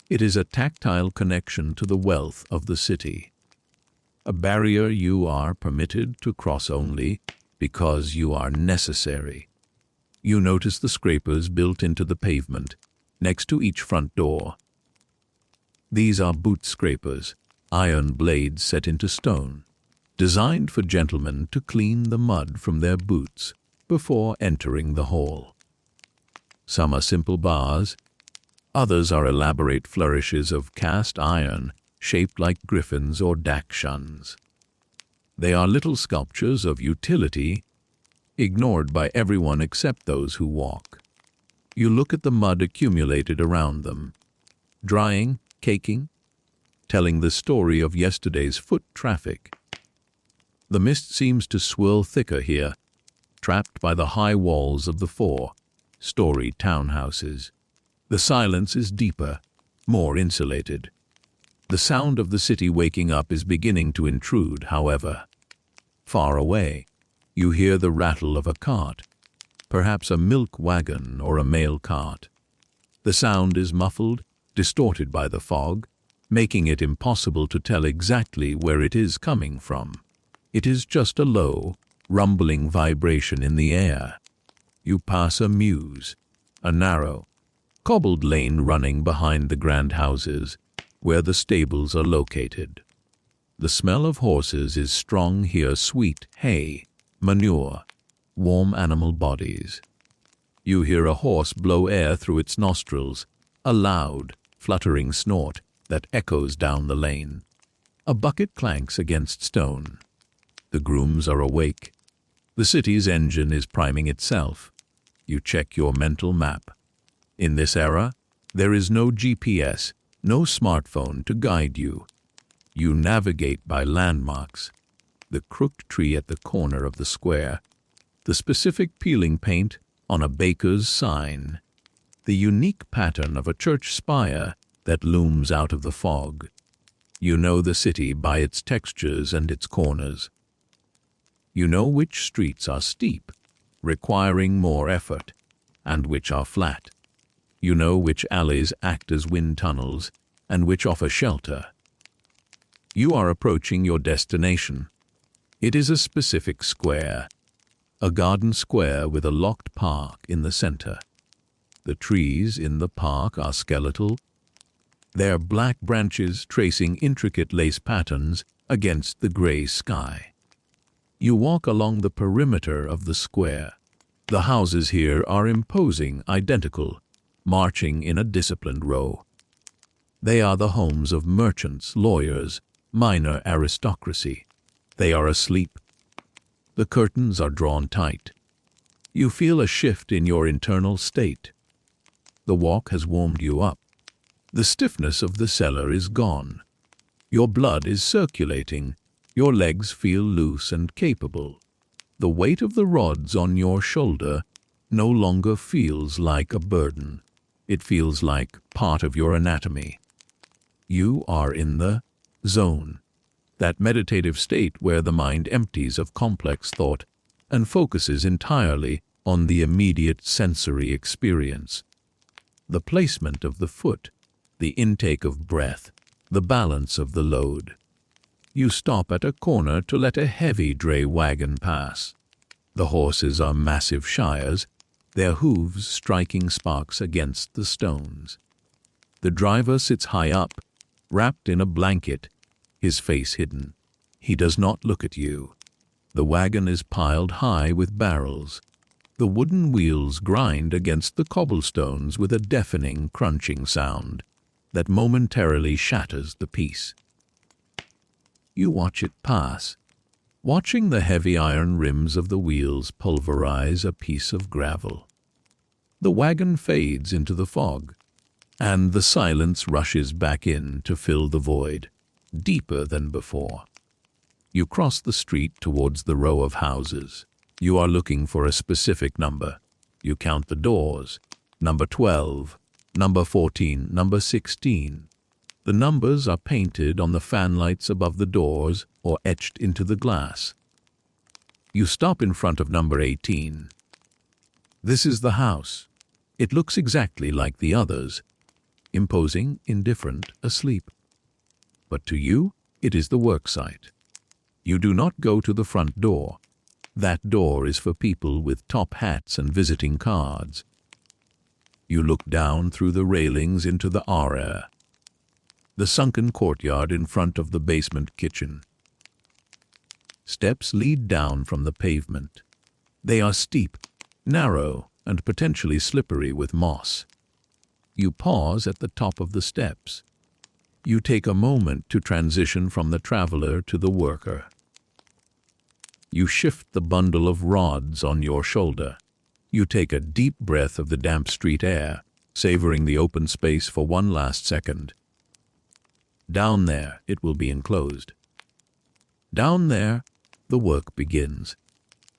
It is a tactile connection to the wealth of the city. A barrier you are permitted to cross only because you are necessary. You notice the scrapers built into the pavement, next to each front door. These are boot scrapers, iron blades set into stone, designed for gentlemen to clean the mud from their boots before entering the hall. Some are simple bars, others are elaborate flourishes of cast iron shaped like griffins or dachshunds. They are little sculptures of utility, ignored by everyone except those who walk. You look at the mud accumulated around them, drying, caking, telling the story of yesterday's foot traffic. The mist seems to swirl thicker here, trapped by the high walls of the four-story townhouses. The silence is deeper, more insulated. The sound of the city waking up is beginning to intrude, however. Far away, you hear the rattle of a cart, perhaps a milk wagon or a mail cart. The sound is muffled, distorted by the fog, making it impossible to tell exactly where it is coming from. It is just a low, rumbling vibration in the air. You pass a mews, a narrow, cobbled lane running behind the grand houses, where the stables are located. The smell of horses is strong here, sweet hay, manure, warm animal bodies. You hear a horse blow air through its nostrils, a loud, fluttering snort that echoes down the lane. A bucket clanks against stone. The grooms are awake. The city's engine is priming itself. You check your mental map. In this era, there is no GPS, no smartphone to guide you. You navigate by landmarks. The crooked tree at the corner of the square, the specific peeling paint on a baker's sign, the unique pattern of a church spire that looms out of the fog. You know the city by its textures and its corners. You know which streets are steep, requiring more effort, and which are flat. You know which alleys act as wind tunnels and which offer shelter. You are approaching your destination. It is a specific square, a garden square with a locked park in the center. The trees in the park are skeletal, their black branches tracing intricate lace patterns against the gray sky. You walk along the perimeter of the square. The houses here are imposing, identical, marching in a disciplined row. They are the homes of merchants, lawyers, minor aristocracy. They are asleep. The curtains are drawn tight. You feel a shift in your internal state. The walk has warmed you up. The stiffness of the cellar is gone. Your blood is circulating. Your legs feel loose and capable. The weight of the rods on your shoulder no longer feels like a burden. It feels like part of your anatomy. You are in the zone, that meditative state where the mind empties of complex thought and focuses entirely on the immediate sensory experience. The placement of the foot, the intake of breath, the balance of the load. You stop at a corner to let a heavy dray wagon pass. The horses are massive shires, their hooves striking sparks against the stones. The driver sits high up, wrapped in a blanket, his face hidden. He does not look at you. The wagon is piled high with barrels. The wooden wheels grind against the cobblestones with a deafening, crunching sound that momentarily shatters the peace. You watch it pass, watching the heavy iron rims of the wheels pulverize a piece of gravel. The wagon fades into the fog, and the silence rushes back in to fill the void, deeper than before. You cross the street towards the row of houses. You are looking for a specific number. You count the doors. Number 12, number 14, number 16. The numbers are painted on the fanlights above the doors or etched into the glass. You stop in front of number 18. This is the house. It looks exactly like the others, imposing, indifferent, asleep. But to you, it is the worksite. You do not go to the front door. That door is for people with top hats and visiting cards. You look down through the railings into the area, the sunken courtyard in front of the basement kitchen. Steps lead down from the pavement. They are steep, narrow, and potentially slippery with moss. You pause at the top of the steps. You take a moment to transition from the traveler to the worker. You shift the bundle of rods on your shoulder. You take a deep breath of the damp street air, savoring the open space for one last second. Down there, it will be enclosed. Down there, the work begins.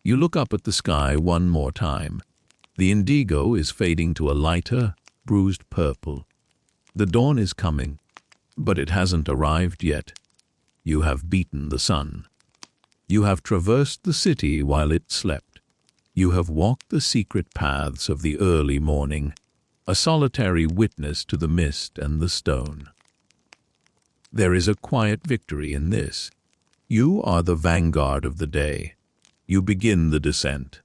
You look up at the sky one more time. The indigo is fading to a lighter, bruised purple. The dawn is coming, but it hasn't arrived yet. You have beaten the sun. You have traversed the city while it slept. You have walked the secret paths of the early morning, a solitary witness to the mist and the stone. There is a quiet victory in this. You are the vanguard of the day. You begin the descent.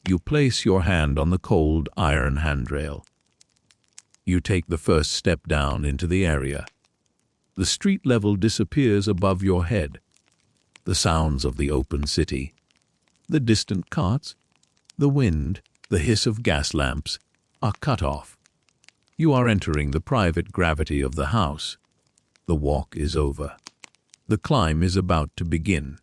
You place your hand on the cold iron handrail. You take the first step down into the area. The street level disappears above your head. The sounds of the open city, the distant carts, the wind, the hiss of gas lamps are cut off. You are entering the private gravity of the house. The walk is over. The climb is about to begin.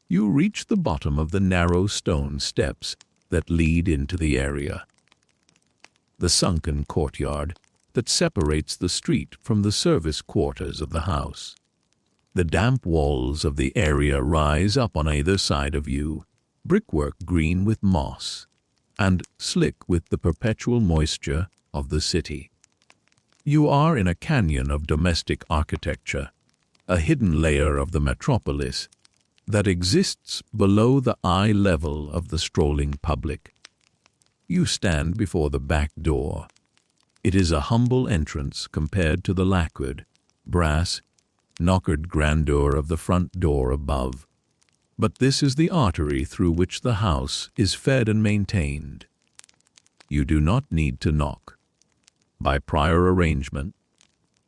You reach the bottom of the narrow stone steps that lead into the area. The sunken courtyard that separates the street from the service quarters of the house. The damp walls of the area rise up on either side of you, brickwork green with moss, and slick with the perpetual moisture of the city. You are in a canyon of domestic architecture, a hidden layer of the metropolis that exists below the eye level of the strolling public. You stand before the back door. It is a humble entrance compared to the lacquered, brass, knockered grandeur of the front door above. But this is the artery through which the house is fed and maintained. You do not need to knock. By prior arrangement,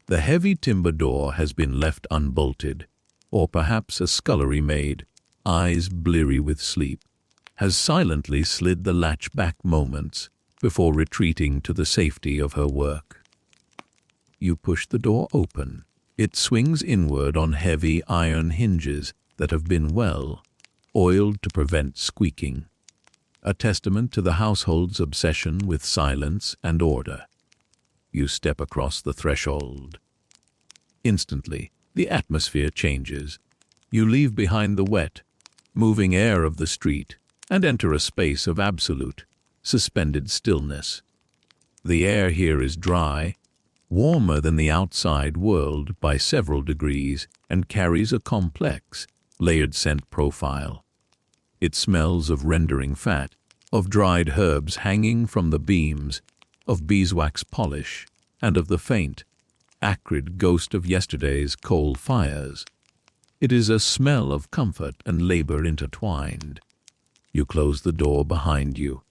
the heavy timber door has been left unbolted, or perhaps a scullery maid, eyes bleary with sleep, has silently slid the latch back moments before retreating to the safety of her work. You push the door open. It swings inward on heavy iron hinges that have been well oiled to prevent squeaking, a testament to the household's obsession with silence and order. You step across the threshold. Instantly, the atmosphere changes. You leave behind the wet, moving air of the street and enter a space of absolute, suspended stillness. The air here is dry, warmer than the outside world by several degrees, and carries a complex, layered scent profile. It smells of rendering fat, of dried herbs hanging from the beams, of beeswax polish, and of the faint, acrid ghost of yesterday's coal fires. It is a smell of comfort and labor intertwined. You close the door behind you,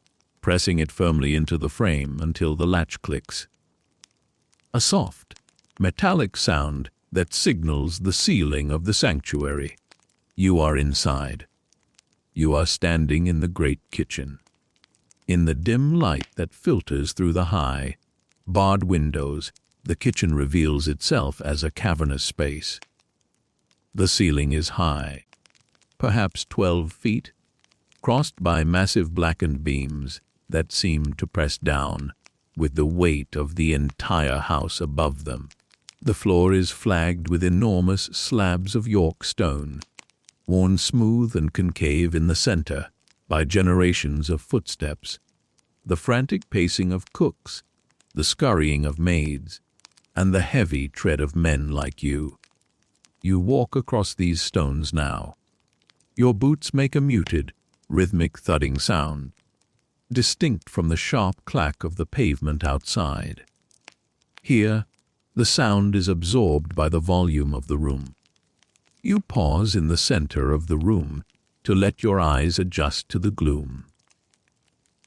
pressing it firmly into the frame until the latch clicks. A soft, metallic sound that signals the sealing of the sanctuary. You are inside. You are standing in the great kitchen. In the dim light that filters through the high, barred windows, the kitchen reveals itself as a cavernous space. The ceiling is high, perhaps 12 feet, crossed by massive blackened beams that seem to press down, with the weight of the entire house above them. The floor is flagged with enormous slabs of York stone, worn smooth and concave in the center by generations of footsteps, the frantic pacing of cooks, the scurrying of maids, and the heavy tread of men like you. You walk across these stones now. Your boots make a muted, rhythmic thudding sound, distinct from the sharp clack of the pavement outside. Here, the sound is absorbed by the volume of the room. You pause in the center of the room to let your eyes adjust to the gloom.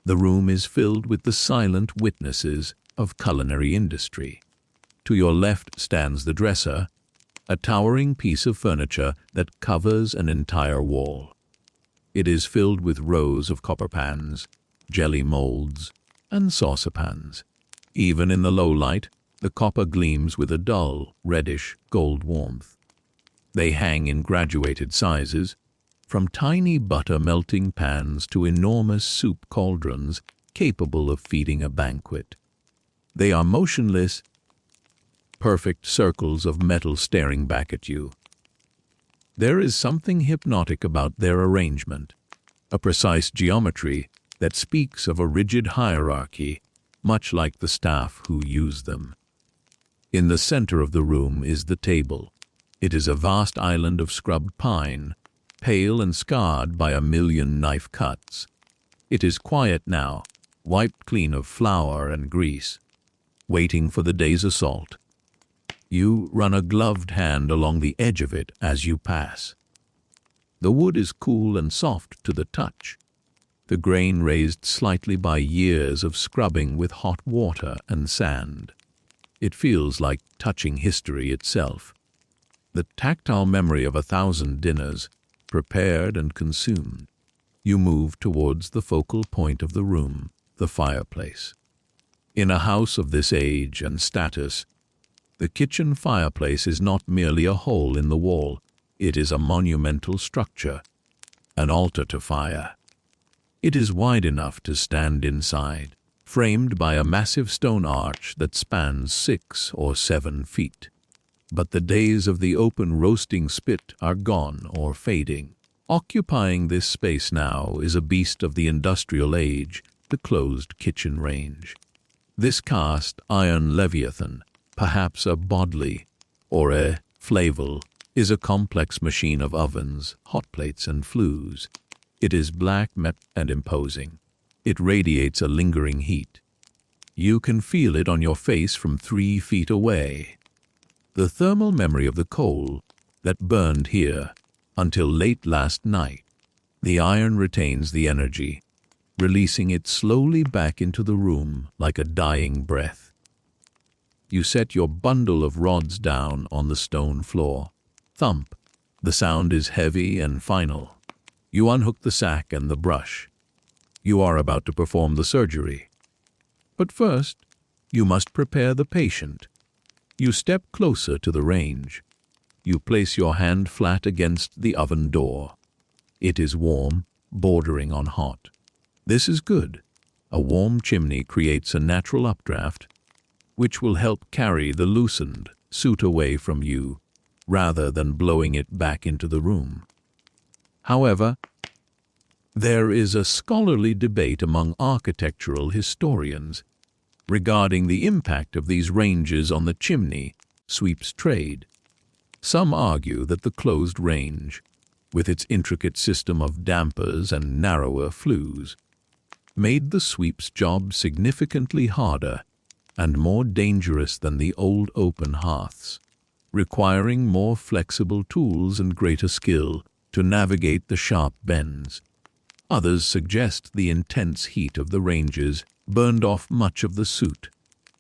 The room is filled with the silent witnesses of culinary industry. To your left stands the dresser, a towering piece of furniture that covers an entire wall. It is filled with rows of copper pans, jelly molds, and saucepans. Even in the low light, the copper gleams with a dull, reddish gold warmth. They hang in graduated sizes, from tiny butter-melting pans to enormous soup cauldrons capable of feeding a banquet. They are motionless, perfect circles of metal staring back at you. There is something hypnotic about their arrangement, a precise geometry that speaks of a rigid hierarchy, much like the staff who use them. In the center of the room is the table. It is a vast island of scrubbed pine, pale and scarred by a million knife cuts. It is quiet now, wiped clean of flour and grease, waiting for the day's assault. You run a gloved hand along the edge of it as you pass. The wood is cool and soft to the touch, the grain raised slightly by years of scrubbing with hot water and sand. It feels like touching history itself, the tactile memory of 1,000 dinners, prepared and consumed. You move towards the focal point of the room, the fireplace. In a house of this age and status, the kitchen fireplace is not merely a hole in the wall, it is a monumental structure, an altar to fire. It is wide enough to stand inside, framed by a massive stone arch that spans 6 or 7 feet. But the days of the open roasting spit are gone or fading. Occupying this space now is a beast of the industrial age, the closed kitchen range. This cast iron leviathan, perhaps a Bodley or a Flavel, is a complex machine of ovens, hot plates, and flues. It is black and imposing. It radiates a lingering heat. You can feel it on your face from 3 feet away. The thermal memory of the coal that burned here until late last night. The iron retains the energy, releasing it slowly back into the room like a dying breath. You set your bundle of rods down on the stone floor. Thump. The sound is heavy and final. You unhook the sack and the brush. You are about to perform the surgery. But first, you must prepare the patient. You step closer to the range. You place your hand flat against the oven door. It is warm, bordering on hot. This is good. A warm chimney creates a natural updraft, which will help carry the loosened soot away from you, rather than blowing it back into the room. However, there is a scholarly debate among architectural historians regarding the impact of these ranges on the chimney sweep's trade. Some argue that the closed range, with its intricate system of dampers and narrower flues, made the sweep's job significantly harder and more dangerous than the old open hearths, requiring more flexible tools and greater skill to navigate the sharp bends. Others suggest the intense heat of the ranges burned off much of the soot,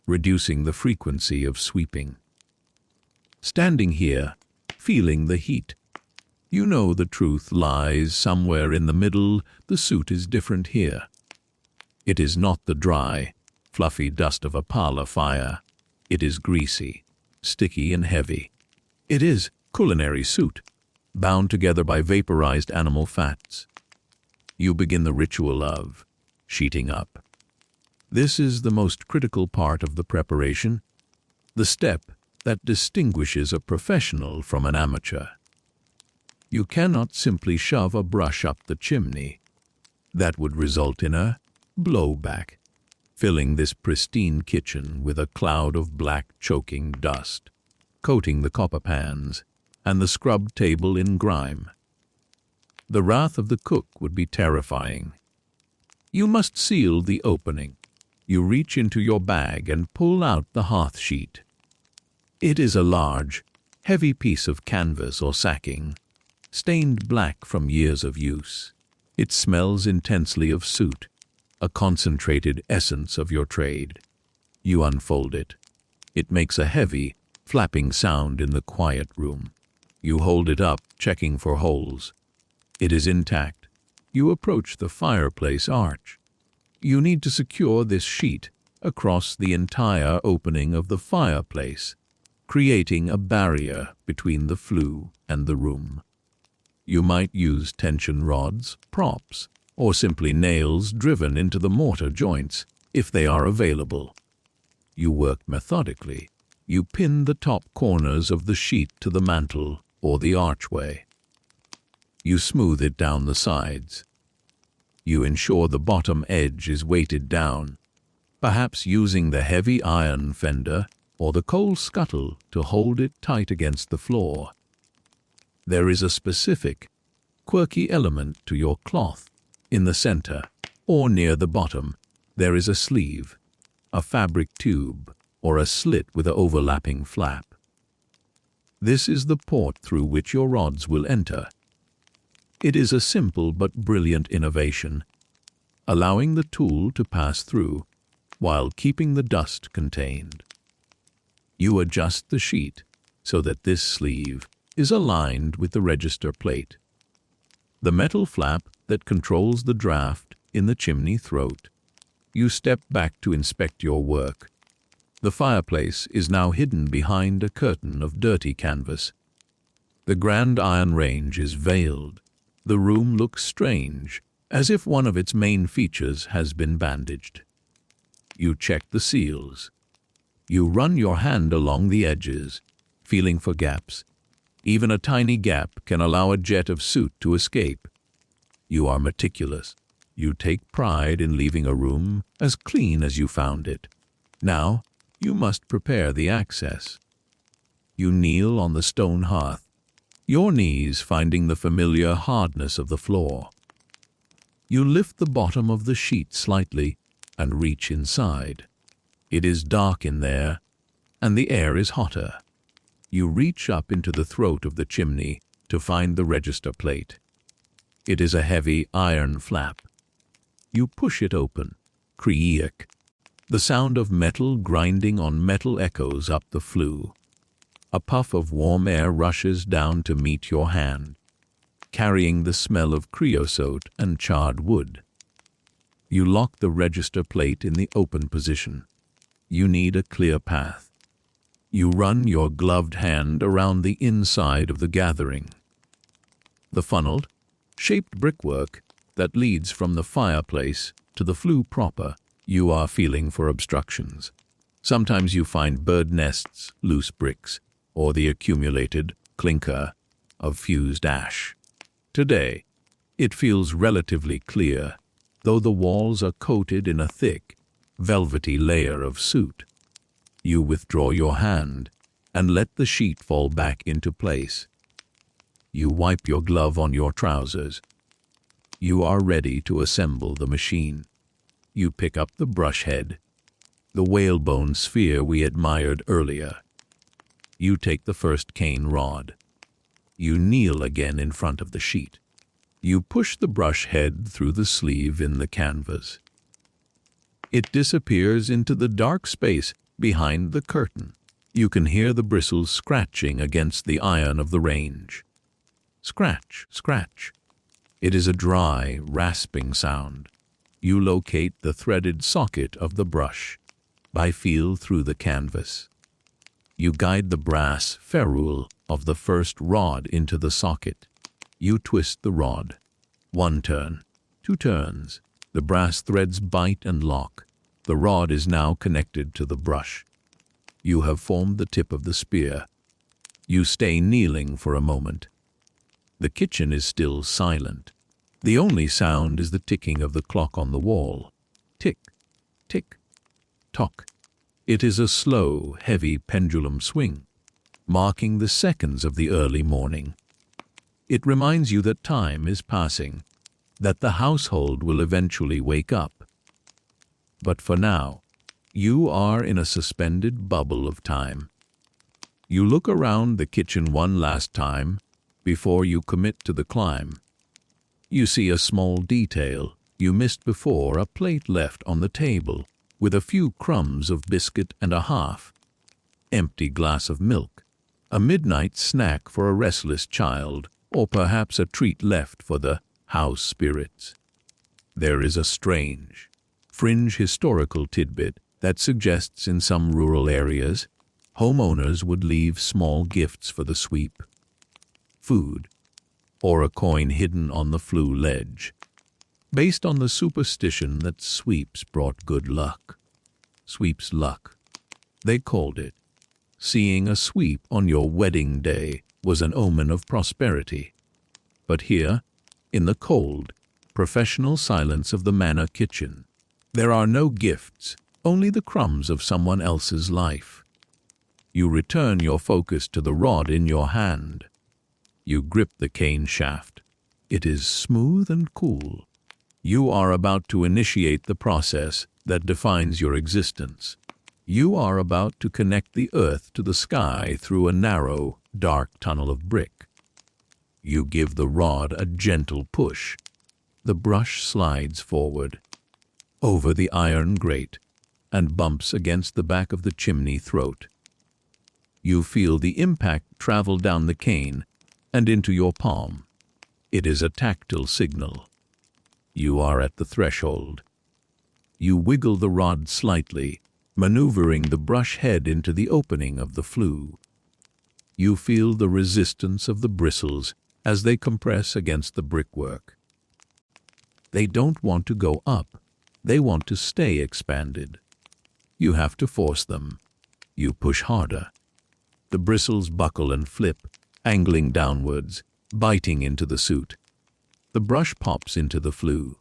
reducing the frequency of sweeping. Standing here, feeling the heat, you know the truth lies somewhere in the middle. The soot is different here. It is not the dry, fluffy dust of a parlor fire. It is greasy, sticky and heavy. It is culinary soot, bound together by vaporized animal fats. You begin the ritual of sheeting up. This is the most critical part of the preparation, the step that distinguishes a professional from an amateur. You cannot simply shove a brush up the chimney. That would result in a blowback, filling this pristine kitchen with a cloud of black choking dust, coating the copper pans and the scrub table in grime. The wrath of the cook would be terrifying. You must seal the opening. You reach into your bag and pull out the hearth sheet. It is a large, heavy piece of canvas or sacking, stained black from years of use. It smells intensely of soot, a concentrated essence of your trade. You unfold it. It makes a heavy, flapping sound in the quiet room. You hold it up, checking for holes. It is intact. You approach the fireplace arch. You need to secure this sheet across the entire opening of the fireplace, creating a barrier between the flue and the room. You might use tension rods, props, or simply nails driven into the mortar joints if they are available. You work methodically. You pin the top corners of the sheet to the mantel or the archway. You smooth it down the sides. You ensure the bottom edge is weighted down, perhaps using the heavy iron fender or the coal scuttle to hold it tight against the floor. There is a specific, quirky element to your cloth. In the center, or near the bottom, there is a sleeve, a fabric tube, or a slit with an overlapping flap. This is the port through which your rods will enter. It is a simple but brilliant innovation, allowing the tool to pass through while keeping the dust contained. You adjust the sheet so that this sleeve is aligned with the register plate, the metal flap that controls the draft in the chimney throat. You step back to inspect your work. The fireplace is now hidden behind a curtain of dirty canvas. The grand iron range is veiled. The room looks strange, as if one of its main features has been bandaged. You check the seals. You run your hand along the edges, feeling for gaps. Even a tiny gap can allow a jet of soot to escape. You are meticulous. You take pride in leaving a room as clean as you found it. Now, you must prepare the access. You kneel on the stone hearth, your knees finding the familiar hardness of the floor. You lift the bottom of the sheet slightly and reach inside. It is dark in there, and the air is hotter. You reach up into the throat of the chimney to find the register plate. It is a heavy iron flap. You push it open. Creak. The sound of metal grinding on metal echoes up the flue. A puff of warm air rushes down to meet your hand, carrying the smell of creosote and charred wood. You lock the register plate in the open position. You need a clear path. You run your gloved hand around the inside of the gathering. The funneled, shaped brickwork that leads from the fireplace to the flue proper. You are feeling for obstructions. Sometimes you find bird nests, loose bricks, or the accumulated clinker of fused ash. Today, it feels relatively clear, though the walls are coated in a thick, velvety layer of soot. You withdraw your hand and let the sheet fall back into place. You wipe your glove on your trousers. You are ready to assemble the machine. You pick up the brush head, the whalebone sphere we admired earlier. You take the first cane rod. You kneel again in front of the sheet. You push the brush head through the sleeve in the canvas. It disappears into the dark space behind the curtain. You can hear the bristles scratching against the iron of the range. Scratch, scratch. It is a dry, rasping sound. You locate the threaded socket of the brush by feel through the canvas. You guide the brass ferrule of the first rod into the socket. You twist the rod. 1 turn, 2 turns. The brass threads bite and lock. The rod is now connected to the brush. You have formed the tip of the spear. You stay kneeling for a moment. The kitchen is still silent. The only sound is the ticking of the clock on the wall. Tick, tick, tock. It is a slow, heavy pendulum swing, marking the seconds of the early morning. It reminds you that time is passing, that the household will eventually wake up. But for now, you are in a suspended bubble of time. You look around the kitchen one last time before you commit to the climb. You see a small detail you missed before, a plate left on the table with a few crumbs of biscuit and a half empty glass of milk, a midnight snack for a restless child, or perhaps a treat left for the house spirits. There is a strange, fringe historical tidbit that suggests in some rural areas, homeowners would leave small gifts for the sweep. Food, or a coin hidden on the flue ledge, based on the superstition that sweeps brought good luck. Sweep's luck, they called it. Seeing a sweep on your wedding day was an omen of prosperity. But here, in the cold, professional silence of the manor kitchen, there are no gifts, only the crumbs of someone else's life. You return your focus to the rod in your hand. You grip the cane shaft. It is smooth and cool. You are about to initiate the process that defines your existence. You are about to connect the earth to the sky through a narrow, dark tunnel of brick. You give the rod a gentle push. The brush slides forward, over the iron grate, and bumps against the back of the chimney throat. You feel the impact travel down the cane and into your palm. It is a tactile signal. You are at the threshold. You wiggle the rod slightly, maneuvering the brush head into the opening of the flue. You feel the resistance of the bristles as they compress against the brickwork. They don't want to go up. They want to stay expanded. You have to force them. You push harder. The bristles buckle and flip, angling downwards, biting into the soot. The brush pops into the flue.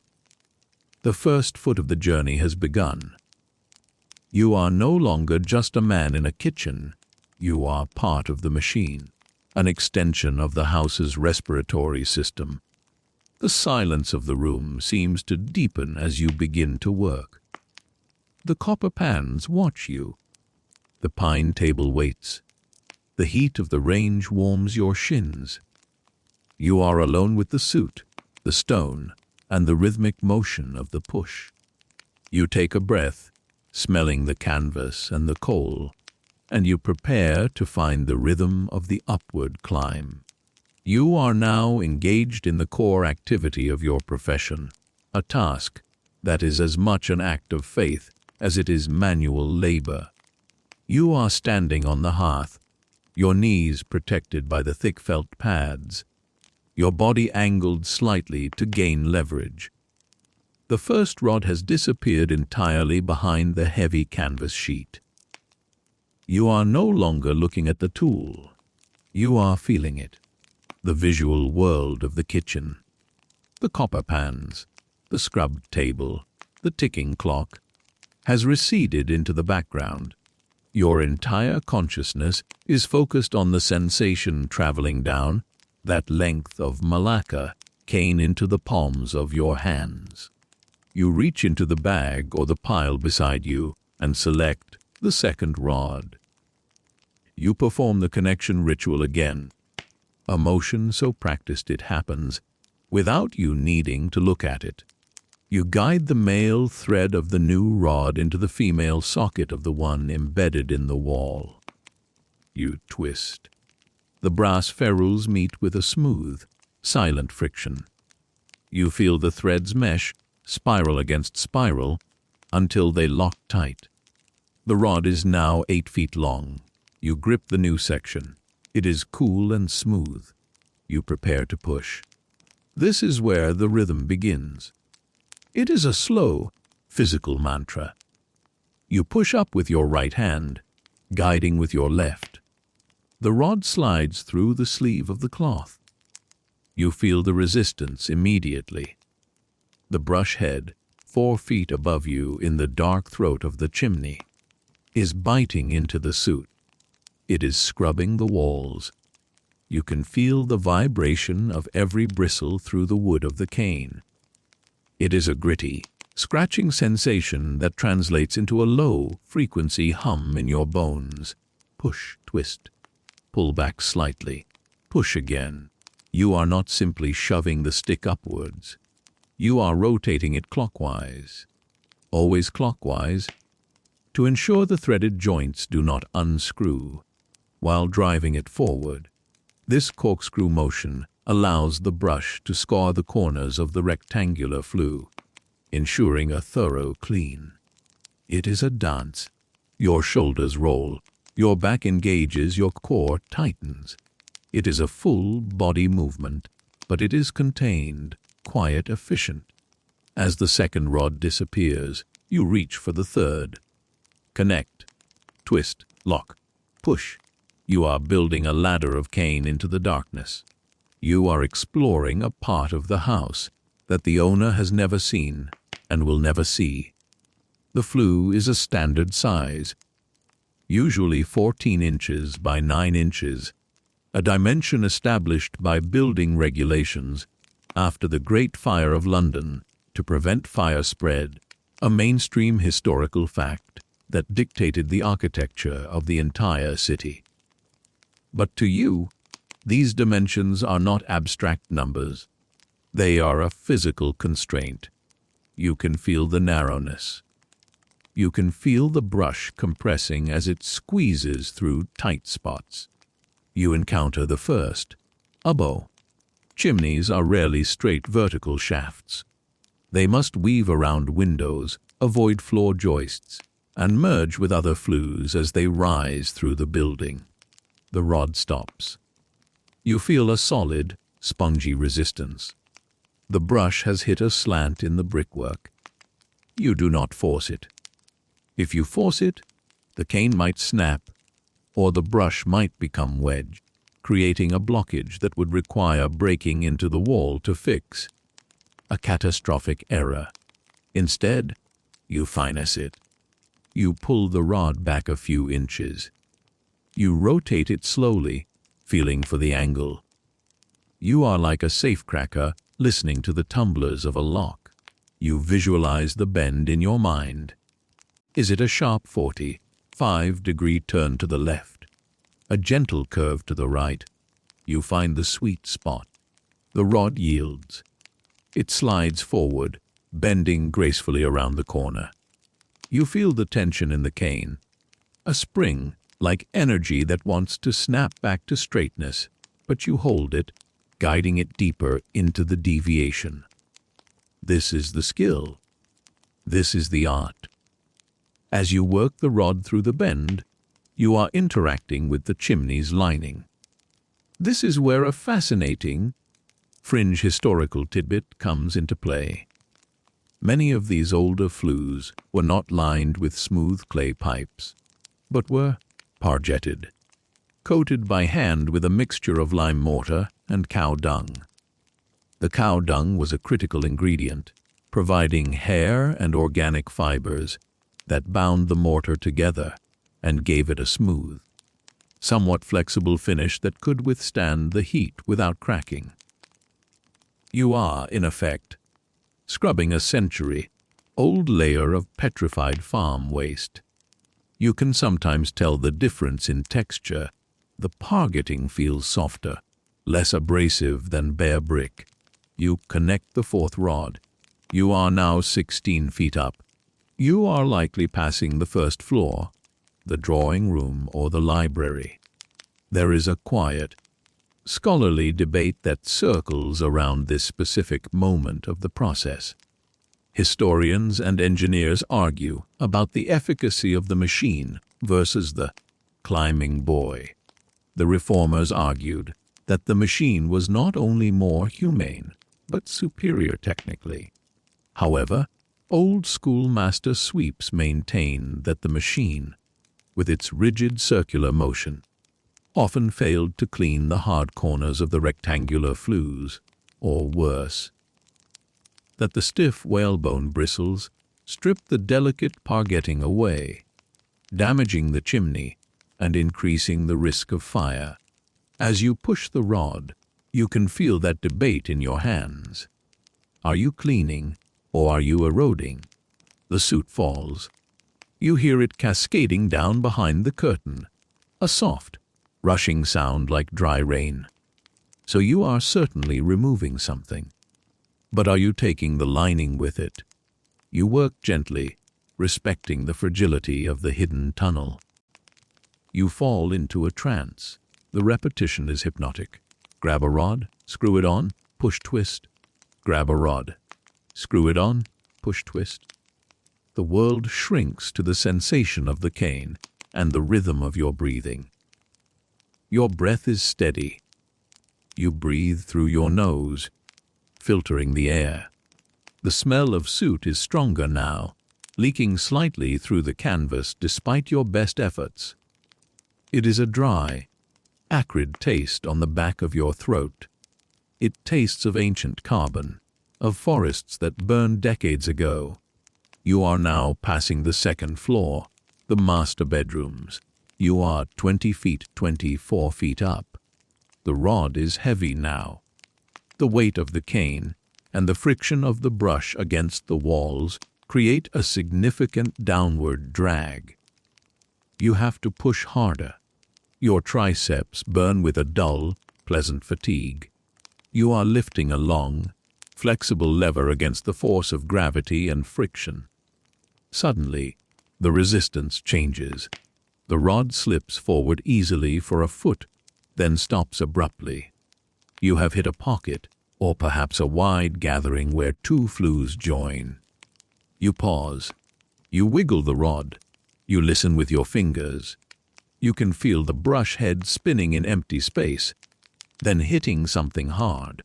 The first foot of the journey has begun. You are no longer just a man in a kitchen. You are part of the machine, an extension of the house's respiratory system. The silence of the room seems to deepen as you begin to work. The copper pans watch you. The pine table waits. The heat of the range warms your shins. You are alone with the soot, the stone, and the rhythmic motion of the push. You take a breath, smelling the canvas and the coal, and you prepare to find the rhythm of the upward climb. You are now engaged in the core activity of your profession, a task that is as much an act of faith as it is manual labor. You are standing on the hearth, your knees protected by the thick felt pads, your body angled slightly to gain leverage. The first rod has disappeared entirely behind the heavy canvas sheet. You are no longer looking at the tool. You are feeling it. The visual world of the kitchen. The copper pans, the scrubbed table, the ticking clock, has receded into the background. Your entire consciousness is focused on the sensation traveling down that length of malacca cane into the palms of your hands. You reach into the bag or the pile beside you and select the second rod. You perform the connection ritual again, a motion so practiced it happens, without you needing to look at it. You guide the male thread of the new rod into the female socket of the one embedded in the wall. You twist. The brass ferrules meet with a smooth, silent friction. You feel the threads mesh spiral against spiral, until they lock tight. The rod is now 8 feet long. You grip the new section. It is cool and smooth. You prepare to push. This is where the rhythm begins. It is a slow, physical mantra. You push up with your right hand, guiding with your left. The rod slides through the sleeve of the cloth. You feel the resistance immediately. The brush head, 4 feet above you in the dark throat of the chimney, is biting into the soot. It is scrubbing the walls. You can feel the vibration of every bristle through the wood of the cane. It is a gritty, scratching sensation that translates into a low-frequency hum in your bones. Push, twist, pull back slightly, push again. You are not simply shoving the stick upwards. You are rotating it clockwise, always clockwise, to ensure the threaded joints do not unscrew while driving it forward. This corkscrew motion allows the brush to score the corners of the rectangular flue, ensuring a thorough clean. It is a dance. Your shoulders roll, your back engages, your core tightens. It is a full body movement, but it is contained, quiet, efficient. As the second rod disappears, you reach for the third. Connect, twist, lock, push. You are building a ladder of cane into the darkness. You are exploring a part of the house that the owner has never seen and will never see. The flue is a standard size, usually 14 inches by 9 inches, a dimension established by building regulations after the Great Fire of London to prevent fire spread, a mainstream historical fact that dictated the architecture of the entire city. But to you, these dimensions are not abstract numbers. They are a physical constraint. You can feel the narrowness. You can feel the brush compressing as it squeezes through tight spots. You encounter the first, a bow. Chimneys are rarely straight vertical shafts. They must weave around windows, avoid floor joists, and merge with other flues as they rise through the building. The rod stops. You feel a solid, spongy resistance. The brush has hit a slant in the brickwork. You do not force it. If you force it, the cane might snap, or the brush might become wedged, creating a blockage that would require breaking into the wall to fix. A catastrophic error. Instead, you finesse it. You pull the rod back a few inches. You rotate it slowly, feeling for the angle. You are like a safecracker listening to the tumblers of a lock. You visualize the bend in your mind. Is it a sharp 45-degree turn to the left? A gentle curve to the right? You find the sweet spot. The rod yields. It slides forward, bending gracefully around the corner. You feel the tension in the cane. A spring, like energy that wants to snap back to straightness, but you hold it, guiding it deeper into the deviation. This is the skill. This is the art. As you work the rod through the bend, you are interacting with the chimney's lining. This is where a fascinating, fringe historical tidbit comes into play. Many of these older flues were not lined with smooth clay pipes, but were pargetted, coated by hand with a mixture of lime mortar and cow-dung. The cow-dung was a critical ingredient, providing hair and organic fibers that bound the mortar together and gave it a smooth, somewhat flexible finish that could withstand the heat without cracking. You are, in effect, scrubbing a century-old layer of petrified farm waste. You can sometimes tell the difference in texture. The pargetting feels softer, less abrasive than bare brick. You connect the fourth rod. You are now 16 feet up. You are likely passing the first floor, the drawing room or the library. There is a quiet, scholarly debate that circles around this specific moment of the process. Historians and engineers argue about the efficacy of the machine versus the climbing boy. The reformers argued that the machine was not only more humane, but superior technically. However, old-school master sweeps maintain that the machine, with its rigid circular motion, often failed to clean the hard corners of the rectangular flues, or worse, that the stiff whalebone bristles stripped the delicate pargetting away, damaging the chimney and increasing the risk of fire. As you push the rod, you can feel that debate in your hands. Are you cleaning, or are you eroding? The soot falls. You hear it cascading down behind the curtain, a soft, rushing sound like dry rain. So you are certainly removing something. But are you taking the lining with it? You work gently, respecting the fragility of the hidden tunnel. You fall into a trance. The repetition is hypnotic. Grab a rod, screw it on, push, twist. Grab a rod, screw it on, push, twist. The world shrinks to the sensation of the cane and the rhythm of your breathing. Your breath is steady. You breathe through your nose, filtering the air. The smell of soot is stronger now, leaking slightly through the canvas despite your best efforts. It is a dry, acrid taste on the back of your throat. It tastes of ancient carbon, of forests that burned decades ago. You are now passing the second floor, the master bedrooms. You are 24 feet up. The rod is heavy now. The weight of the cane and the friction of the brush against the walls create a significant downward drag. You have to push harder. Your triceps burn with a dull, pleasant fatigue. You are lifting a long, flexible lever against the force of gravity and friction. Suddenly, the resistance changes. The rod slips forward easily for a foot, then stops abruptly. You have hit a pocket, or perhaps a wide gathering where two flues join. You pause. You wiggle the rod. You listen with your fingers. You can feel the brush head spinning in empty space, then hitting something hard.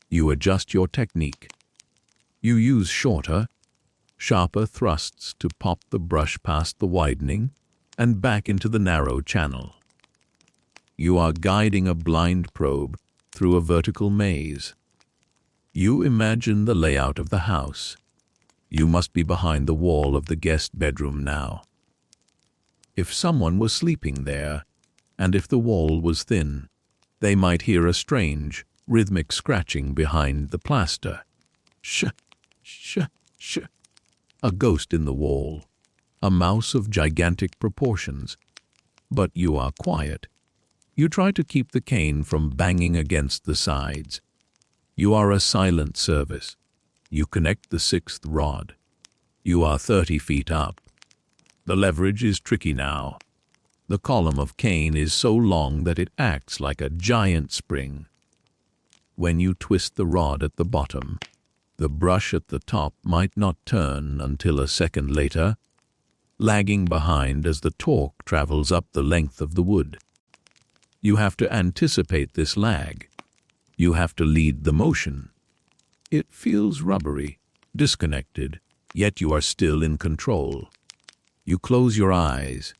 You adjust your technique. You use shorter, sharper thrusts to pop the brush past the widening and back into the narrow channel. You are guiding a blind probe through a vertical maze. You imagine the layout of the house. You must be behind the wall of the guest bedroom now. If someone was sleeping there, and if the wall was thin, they might hear a strange, rhythmic scratching behind the plaster. Sh, sh, sh. A ghost in the wall, a mouse of gigantic proportions. But you are quiet. You try to keep the cane from banging against the sides. You are a silent service. You connect the sixth rod. You are 30 feet up. The leverage is tricky now. The column of cane is so long that it acts like a giant spring. When you twist the rod at the bottom, the brush at the top might not turn until a second later, lagging behind as the torque travels up the length of the wood. You have to anticipate this lag. You have to lead the motion. It feels rubbery, disconnected, yet you are still in control. You close your eyes.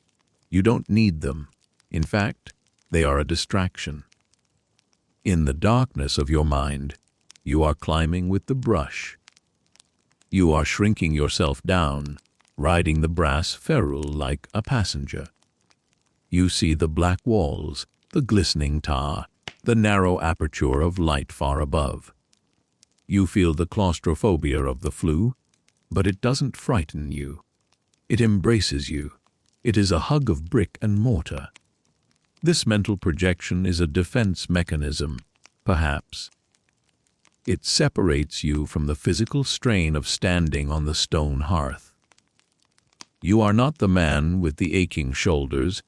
You don't need them. In fact, they are a distraction. In the darkness of your mind, you are climbing with the brush. You are shrinking yourself down, riding the brass ferrule like a passenger. You see the black walls, the glistening tar, the narrow aperture of light far above. You feel the claustrophobia of the flue, but it doesn't frighten you. It embraces you. It is a hug of brick and mortar. This mental projection is a defense mechanism, perhaps. It separates you from the physical strain of standing on the stone hearth. You are not the man with the aching shoulders.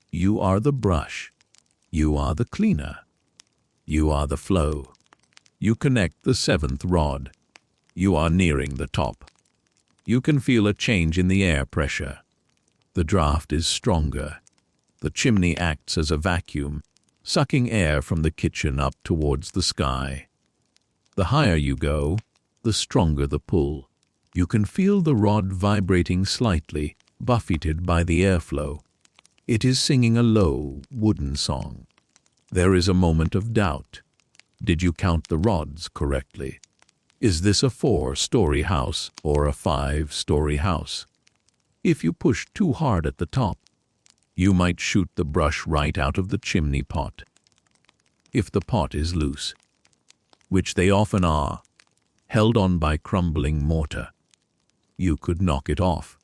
You are the brush. You are the cleaner. You are the flow. You connect the seventh rod. You are nearing the top. You can feel a change in the air pressure. The draft is stronger. The chimney acts as a vacuum, sucking air from the kitchen up towards the sky. The higher you go, the stronger the pull. You can feel the rod vibrating slightly, buffeted by the airflow. It is singing a low, wooden song. There is a moment of doubt. Did you count the rods correctly? Is this a 4-story house or a 5-story house? If you push too hard at the top, you might shoot the brush right out of the chimney pot. If the pot is loose, which they often are, held on by crumbling mortar, you could knock it off.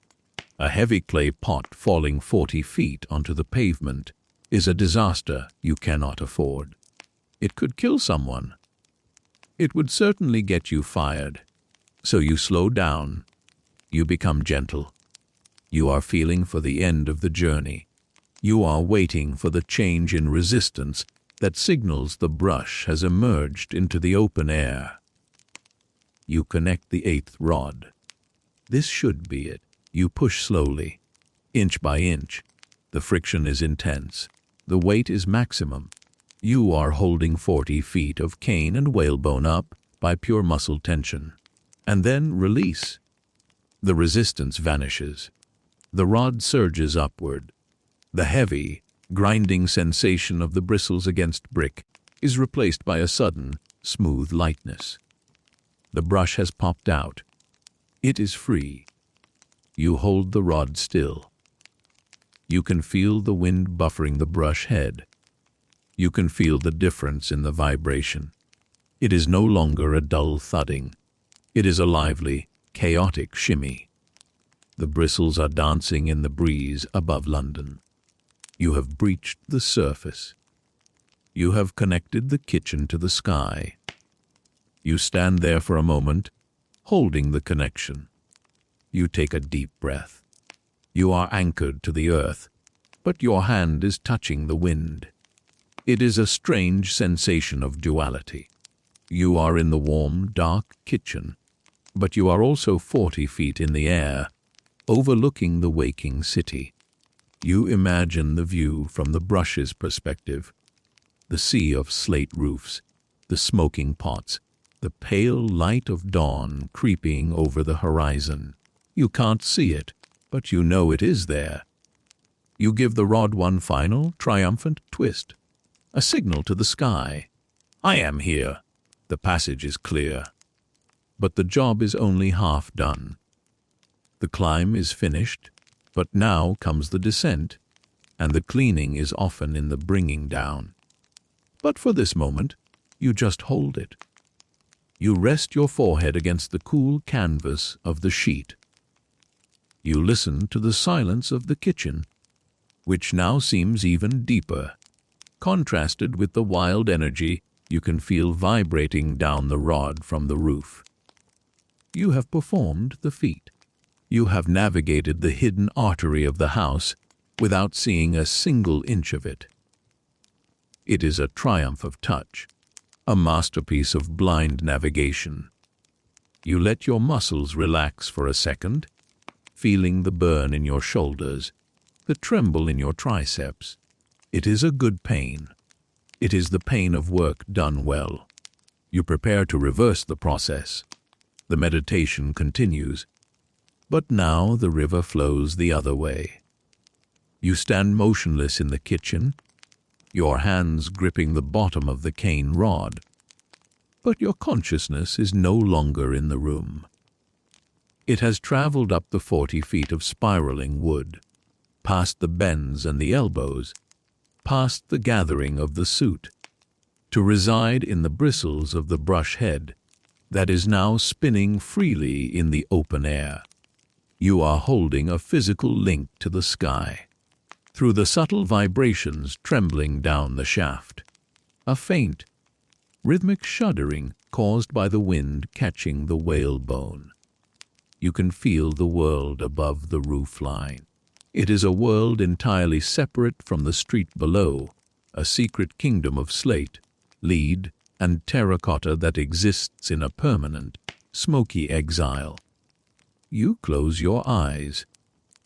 A heavy clay pot falling 40 feet onto the pavement is a disaster you cannot afford. It could kill someone. It would certainly get you fired. So you slow down. You become gentle. You are feeling for the end of the journey. You are waiting for the change in resistance that signals the brush has emerged into the open air. You connect the 8th rod. This should be it. You push slowly, inch by inch. The friction is intense. The weight is maximum. You are holding 40 feet of cane and whalebone up by pure muscle tension. And then release. The resistance vanishes. The rod surges upward. The heavy, grinding sensation of the bristles against brick is replaced by a sudden, smooth lightness. The brush has popped out. It is free. You hold the rod still. You can feel the wind buffering the brush head. You can feel the difference in the vibration. It is no longer a dull thudding. It is a lively, chaotic shimmy. The bristles are dancing in the breeze above London. You have breached the surface. You have connected the kitchen to the sky. You stand there for a moment, holding the connection. You take a deep breath. You are anchored to the earth, but your hand is touching the wind. It is a strange sensation of duality. You are in the warm, dark kitchen, but you are also 40 feet in the air, overlooking the waking city. You imagine the view from the brush's perspective, the sea of slate roofs, the smoking pots, the pale light of dawn creeping over the horizon. You can't see it, but you know it is there. You give the rod one final, triumphant twist, a signal to the sky. I am here. The passage is clear. But the job is only half done. The climb is finished, but now comes the descent, and the cleaning is often in the bringing down. But for this moment, you just hold it. You rest your forehead against the cool canvas of the sheet. You listen to the silence of the kitchen, which now seems even deeper, contrasted with the wild energy you can feel vibrating down the rod from the roof. You have performed the feat. You have navigated the hidden artery of the house without seeing a single inch of it. It is a triumph of touch, a masterpiece of blind navigation. You let your muscles relax for a second, feeling the burn in your shoulders, the tremble in your triceps. It is a good pain. It is the pain of work done well. You prepare to reverse the process. The meditation continues, but now the river flows the other way. You stand motionless in the kitchen, your hands gripping the bottom of the cane rod, but your consciousness is no longer in the room. It has traveled up the 40 feet of spiraling wood, past the bends and the elbows, past the gathering of the soot, to reside in the bristles of the brush head that is now spinning freely in the open air. You are holding a physical link to the sky, through the subtle vibrations trembling down the shaft. A faint, rhythmic shuddering caused by the wind catching the whalebone. You can feel the world above the roof line. It is a world entirely separate from the street below, a secret kingdom of slate, lead, and terracotta that exists in a permanent, smoky exile. You close your eyes,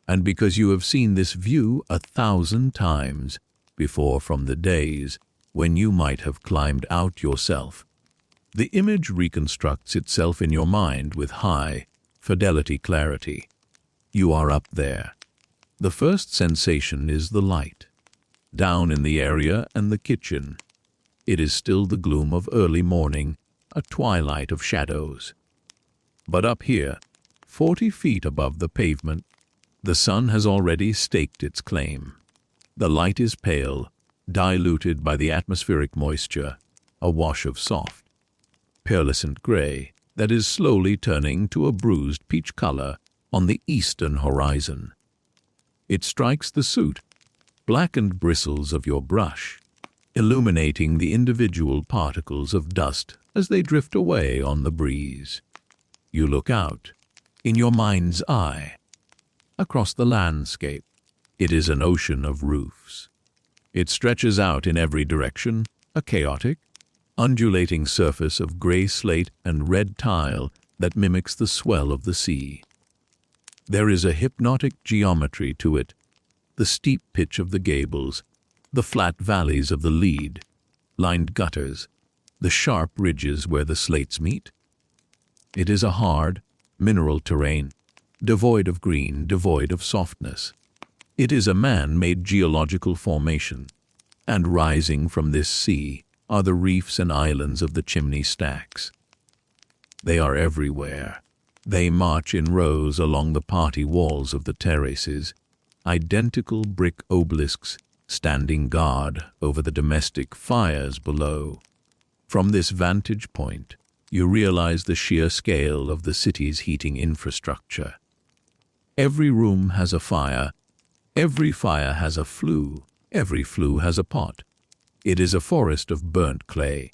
and because you have seen this view 1,000 times before from the days when you might have climbed out yourself, the image reconstructs itself in your mind with high fidelity clarity. You are up there. The first sensation is the light. Down in the area and the kitchen, it is still the gloom of early morning, a twilight of shadows. But up here, 40 feet above the pavement, the sun has already staked its claim. The light is pale, diluted by the atmospheric moisture, a wash of soft, pearlescent gray that is slowly turning to a bruised peach color on the eastern horizon. It strikes the soot, blackened bristles of your brush, illuminating the individual particles of dust as they drift away on the breeze. You look out, in your mind's eye, across the landscape. It is an ocean of roofs. It stretches out in every direction, a chaotic, undulating surface of gray slate and red tile that mimics the swell of the sea. There is a hypnotic geometry to it, the steep pitch of the gables, the flat valleys of the lead-lined gutters, the sharp ridges where the slates meet. It is a hard, mineral terrain, devoid of green, devoid of softness. It is a man-made geological formation, and rising from this sea are the reefs and islands of the chimney stacks. They are everywhere. They march in rows along the party walls of the terraces, identical brick obelisks standing guard over the domestic fires below. From this vantage point, you realize the sheer scale of the city's heating infrastructure. Every room has a fire, every fire has a flue, every flue has a pot. It is a forest of burnt clay.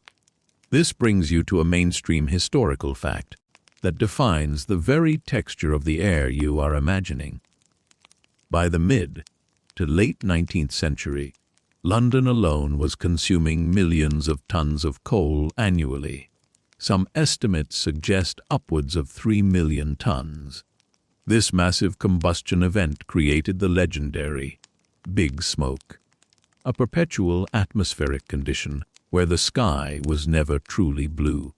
This brings you to a mainstream historical fact that defines the very texture of the air you are imagining. By the mid to late 19th century, London alone was consuming millions of tons of coal annually. Some estimates suggest upwards of 3 million tons. This massive combustion event created the legendary Big Smoke, a perpetual atmospheric condition where the sky was never truly blue,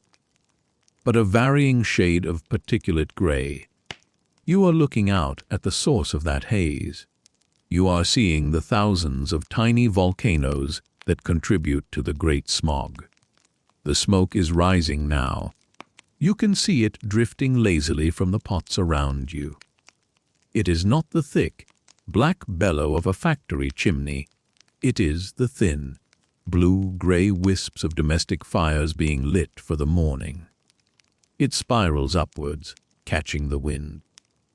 but a varying shade of particulate gray. You are looking out at the source of that haze. You are seeing the thousands of tiny volcanoes that contribute to the Great Smog. The smoke is rising now. You can see it drifting lazily from the pots around you. It is not the thick, black bellow of a factory chimney. It is the thin, blue-gray wisps of domestic fires being lit for the morning. It spirals upwards, catching the wind,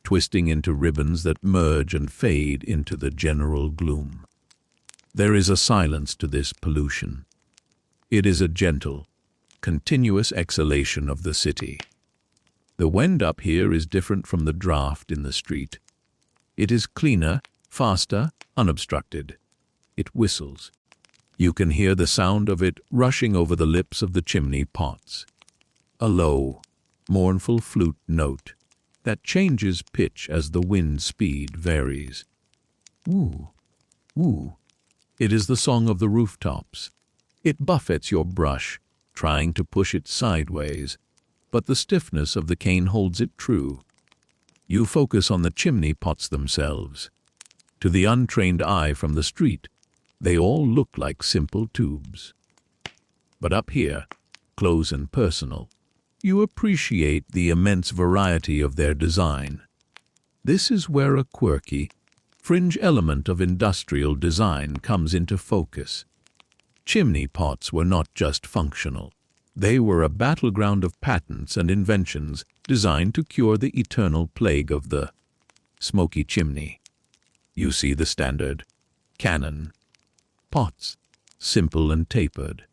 twisting into ribbons that merge and fade into the general gloom. There is a silence to this pollution. It is a gentle, continuous exhalation of the city. The wind up here is different from the draft in the street. It is cleaner, faster, unobstructed. It whistles. You can hear the sound of it rushing over the lips of the chimney pots. A low, mournful flute note that changes pitch as the wind speed varies. Woo, woo. It is the song of the rooftops. It buffets your brush, trying to push it sideways, but the stiffness of the cane holds it true. You focus on the chimney pots themselves. To the untrained eye from the street, they all look like simple tubes. But up here, close and personal, you appreciate the immense variety of their design. This is where a quirky, fringe element of industrial design comes into focus. Chimney pots were not just functional. They were a battleground of patents and inventions designed to cure the eternal plague of the smoky chimney. You see the standard, canon pots, simple and tapered,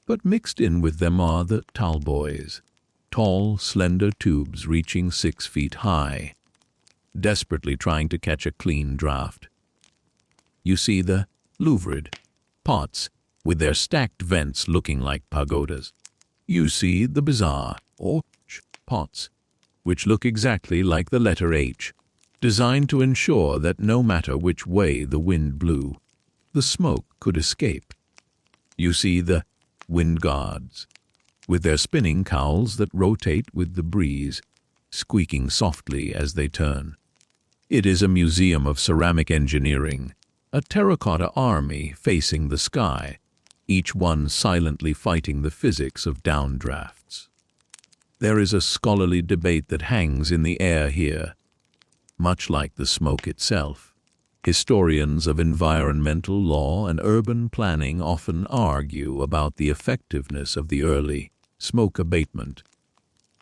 but mixed in with them are the tallboys, tall, slender tubes reaching 6 feet high, desperately trying to catch a clean draft. You see the louvred pots with their stacked vents looking like pagodas. You see the bizarre, or pots, which look exactly like the letter H, designed to ensure that no matter which way the wind blew, the smoke could escape. You see the wind guards, with their spinning cowls that rotate with the breeze, squeaking softly as they turn. It is a museum of ceramic engineering, a terracotta army facing the sky, each one silently fighting the physics of downdrafts. There is a scholarly debate that hangs in the air here, much like the smoke itself. Historians of environmental law and urban planning often argue about the effectiveness of the early smoke abatement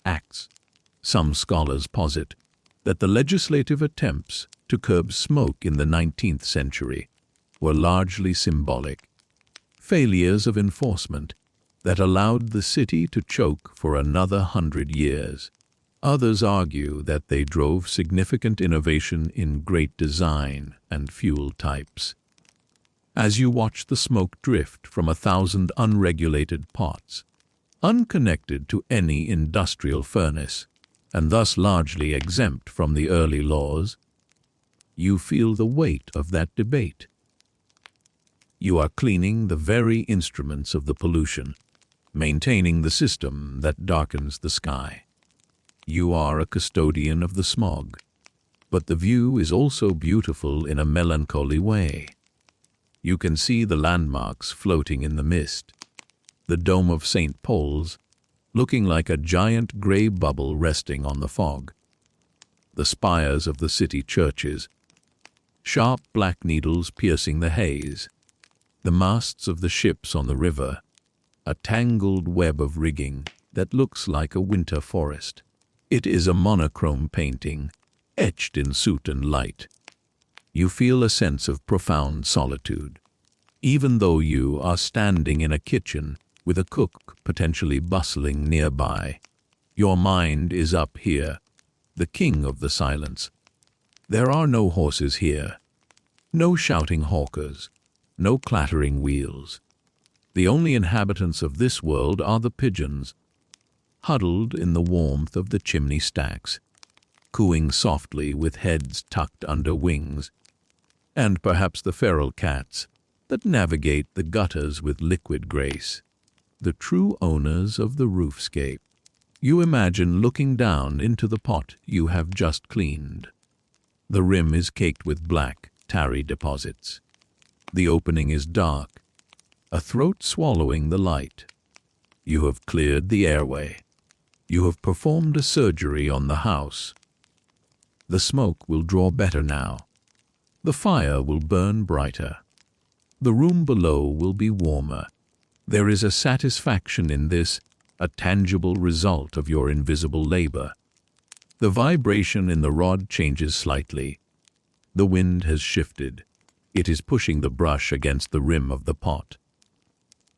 acts. Some scholars posit that the legislative attempts to curb smoke in the 19th century were largely symbolic, failures of enforcement that allowed the city to choke for another 100 years. Others argue that they drove significant innovation in great design and fuel types. As you watch the smoke drift from 1,000 unregulated pots, unconnected to any industrial furnace, and thus largely exempt from the early laws, you feel the weight of that debate. You are cleaning the very instruments of the pollution, maintaining the system that darkens the sky. You are a custodian of the smog, but the view is also beautiful in a melancholy way. You can see the landmarks floating in the mist, the dome of St. Paul's looking like a giant gray bubble resting on the fog, the spires of the city churches, sharp black needles piercing the haze, the masts of the ships on the river, a tangled web of rigging that looks like a winter forest. It is a monochrome painting, etched in soot and light. You feel a sense of profound solitude, even though you are standing in a kitchen with a cook potentially bustling nearby. Your mind is up here, the king of the silence. There are no horses here, no shouting hawkers, no clattering wheels. The only inhabitants of this world are the pigeons, huddled in the warmth of the chimney stacks, cooing softly with heads tucked under wings, and perhaps the feral cats that navigate the gutters with liquid grace, the true owners of the roofscape. You imagine looking down into the pot you have just cleaned. The rim is caked with black, tarry deposits. The opening is dark, a throat swallowing the light. You have cleared the airway. You have performed a surgery on the house. The smoke will draw better now. The fire will burn brighter. The room below will be warmer. There is a satisfaction in this, a tangible result of your invisible labor. The vibration in the rod changes slightly. The wind has shifted. It is pushing the brush against the rim of the pot.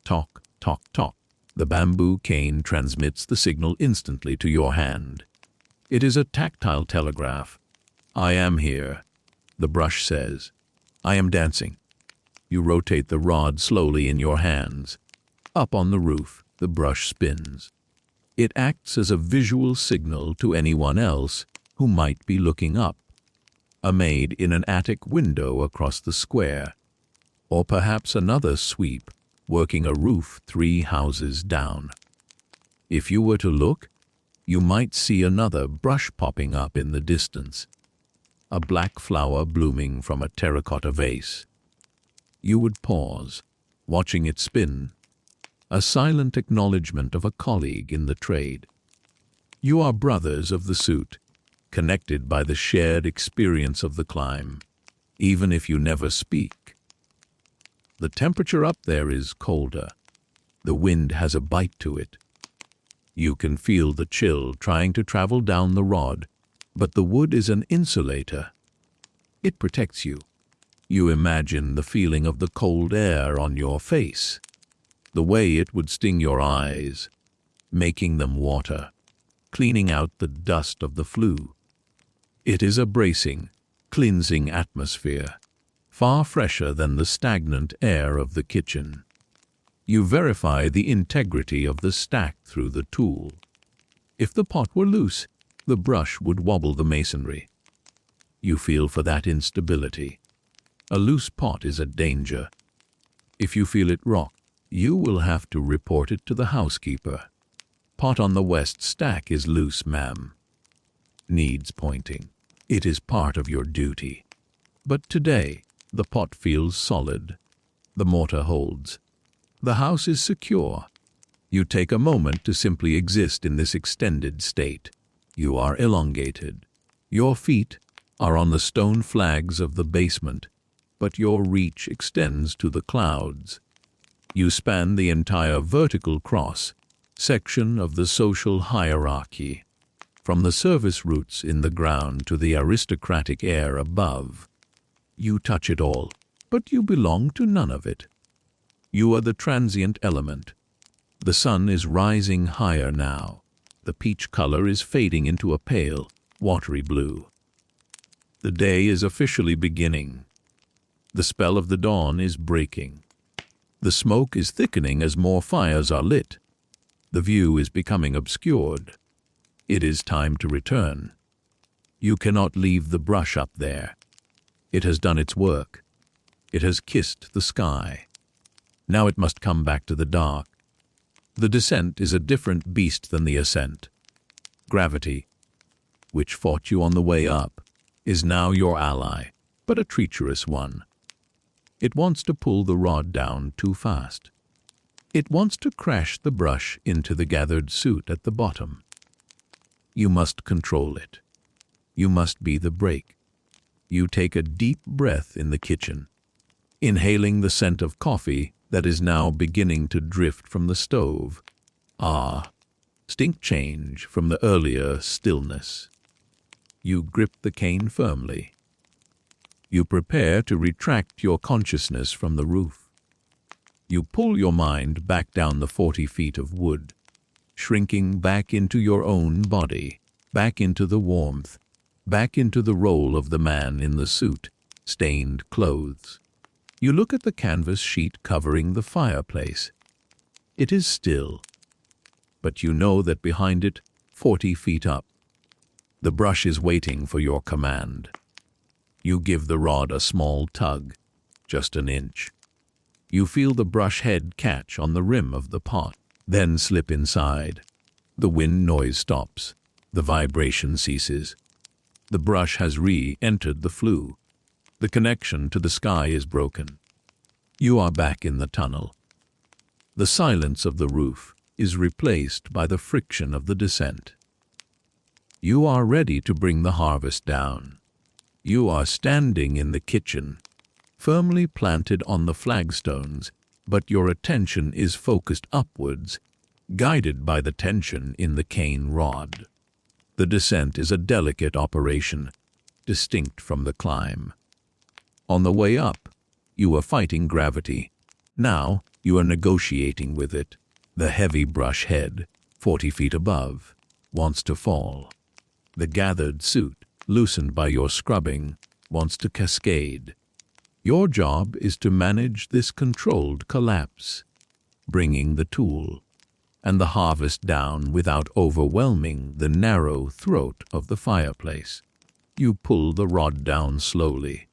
Tock, tock, tock. The bamboo cane transmits the signal instantly to your hand. It is a tactile telegraph. I am here, the brush says. I am dancing. You rotate the rod slowly in your hands. Up on the roof, the brush spins. It acts as a visual signal to anyone else who might be looking up. A maid in an attic window across the square, or perhaps another sweep working a roof 3 houses down. If you were to look, you might see another brush popping up in the distance, a black flower blooming from a terracotta vase. You would pause, watching it spin, a silent acknowledgement of a colleague in the trade. You are brothers of the suit, connected by the shared experience of the climb, even if you never speak. The temperature up there is colder. The wind has a bite to it. You can feel the chill trying to travel down the rod, but the wood is an insulator. It protects you. You imagine the feeling of the cold air on your face, the way it would sting your eyes, making them water, cleaning out the dust of the flu. It is a bracing, cleansing atmosphere, far fresher than the stagnant air of the kitchen. You verify the integrity of the stack through the tool. If the pot were loose, the brush would wobble the masonry. You feel for that instability. A loose pot is a danger. If you feel it rock, you will have to report it to the housekeeper. Pot on the west stack is loose, ma'am. Needs pointing. It is part of your duty. But today, the pot feels solid. The mortar holds. The house is secure. You take a moment to simply exist in this extended state. You are elongated. Your feet are on the stone flags of the basement, but your reach extends to the clouds. You span the entire vertical cross section of the social hierarchy, from the service roots in the ground to the aristocratic air above. You touch it all, but you belong to none of it. You are the transient element. The sun is rising higher now. The peach color is fading into a pale, watery blue. The day is officially beginning. The spell of the dawn is breaking. The smoke is thickening as more fires are lit. The view is becoming obscured. It is time to return. You cannot leave the brush up there. It has done its work. It has kissed the sky. Now it must come back to the dark. The descent is a different beast than the ascent. Gravity, which fought you on the way up, is now your ally, but a treacherous one. It wants to pull the rod down too fast. It wants to crash the brush into the gathered soot at the bottom. You must control it. You must be the brake. You take a deep breath in the kitchen, inhaling the scent of coffee that is now beginning to drift from the stove. Ah, distinct change from the earlier stillness. You grip the cane firmly. You prepare to retract your consciousness from the roof. You pull your mind back down the 40 feet of wood, shrinking back into your own body, back into the warmth, back into the role of the man in the soot-stained clothes. You look at the canvas sheet covering the fireplace. It is still, but you know that behind it, 40 feet up, the brush is waiting for your command. You give the rod a small tug, just an inch. You feel the brush head catch on the rim of the pot, then slip inside. The wind noise stops. The vibration ceases. The brush has re-entered the flue. The connection to the sky is broken. You are back in the tunnel. The silence of the roof is replaced by the friction of the descent. You are ready to bring the harvest down. You are standing in the kitchen, firmly planted on the flagstones, but your attention is focused upwards, guided by the tension in the cane rod. The descent is a delicate operation, distinct from the climb. On the way up, you are fighting gravity. Now you are negotiating with it. The heavy brush head, 40 feet above, wants to fall. The gathered soot, loosened by your scrubbing, wants to cascade. Your job is to manage this controlled collapse, bringing the tool and the harvest down without overwhelming the narrow throat of the fireplace. You pull the rod down slowly.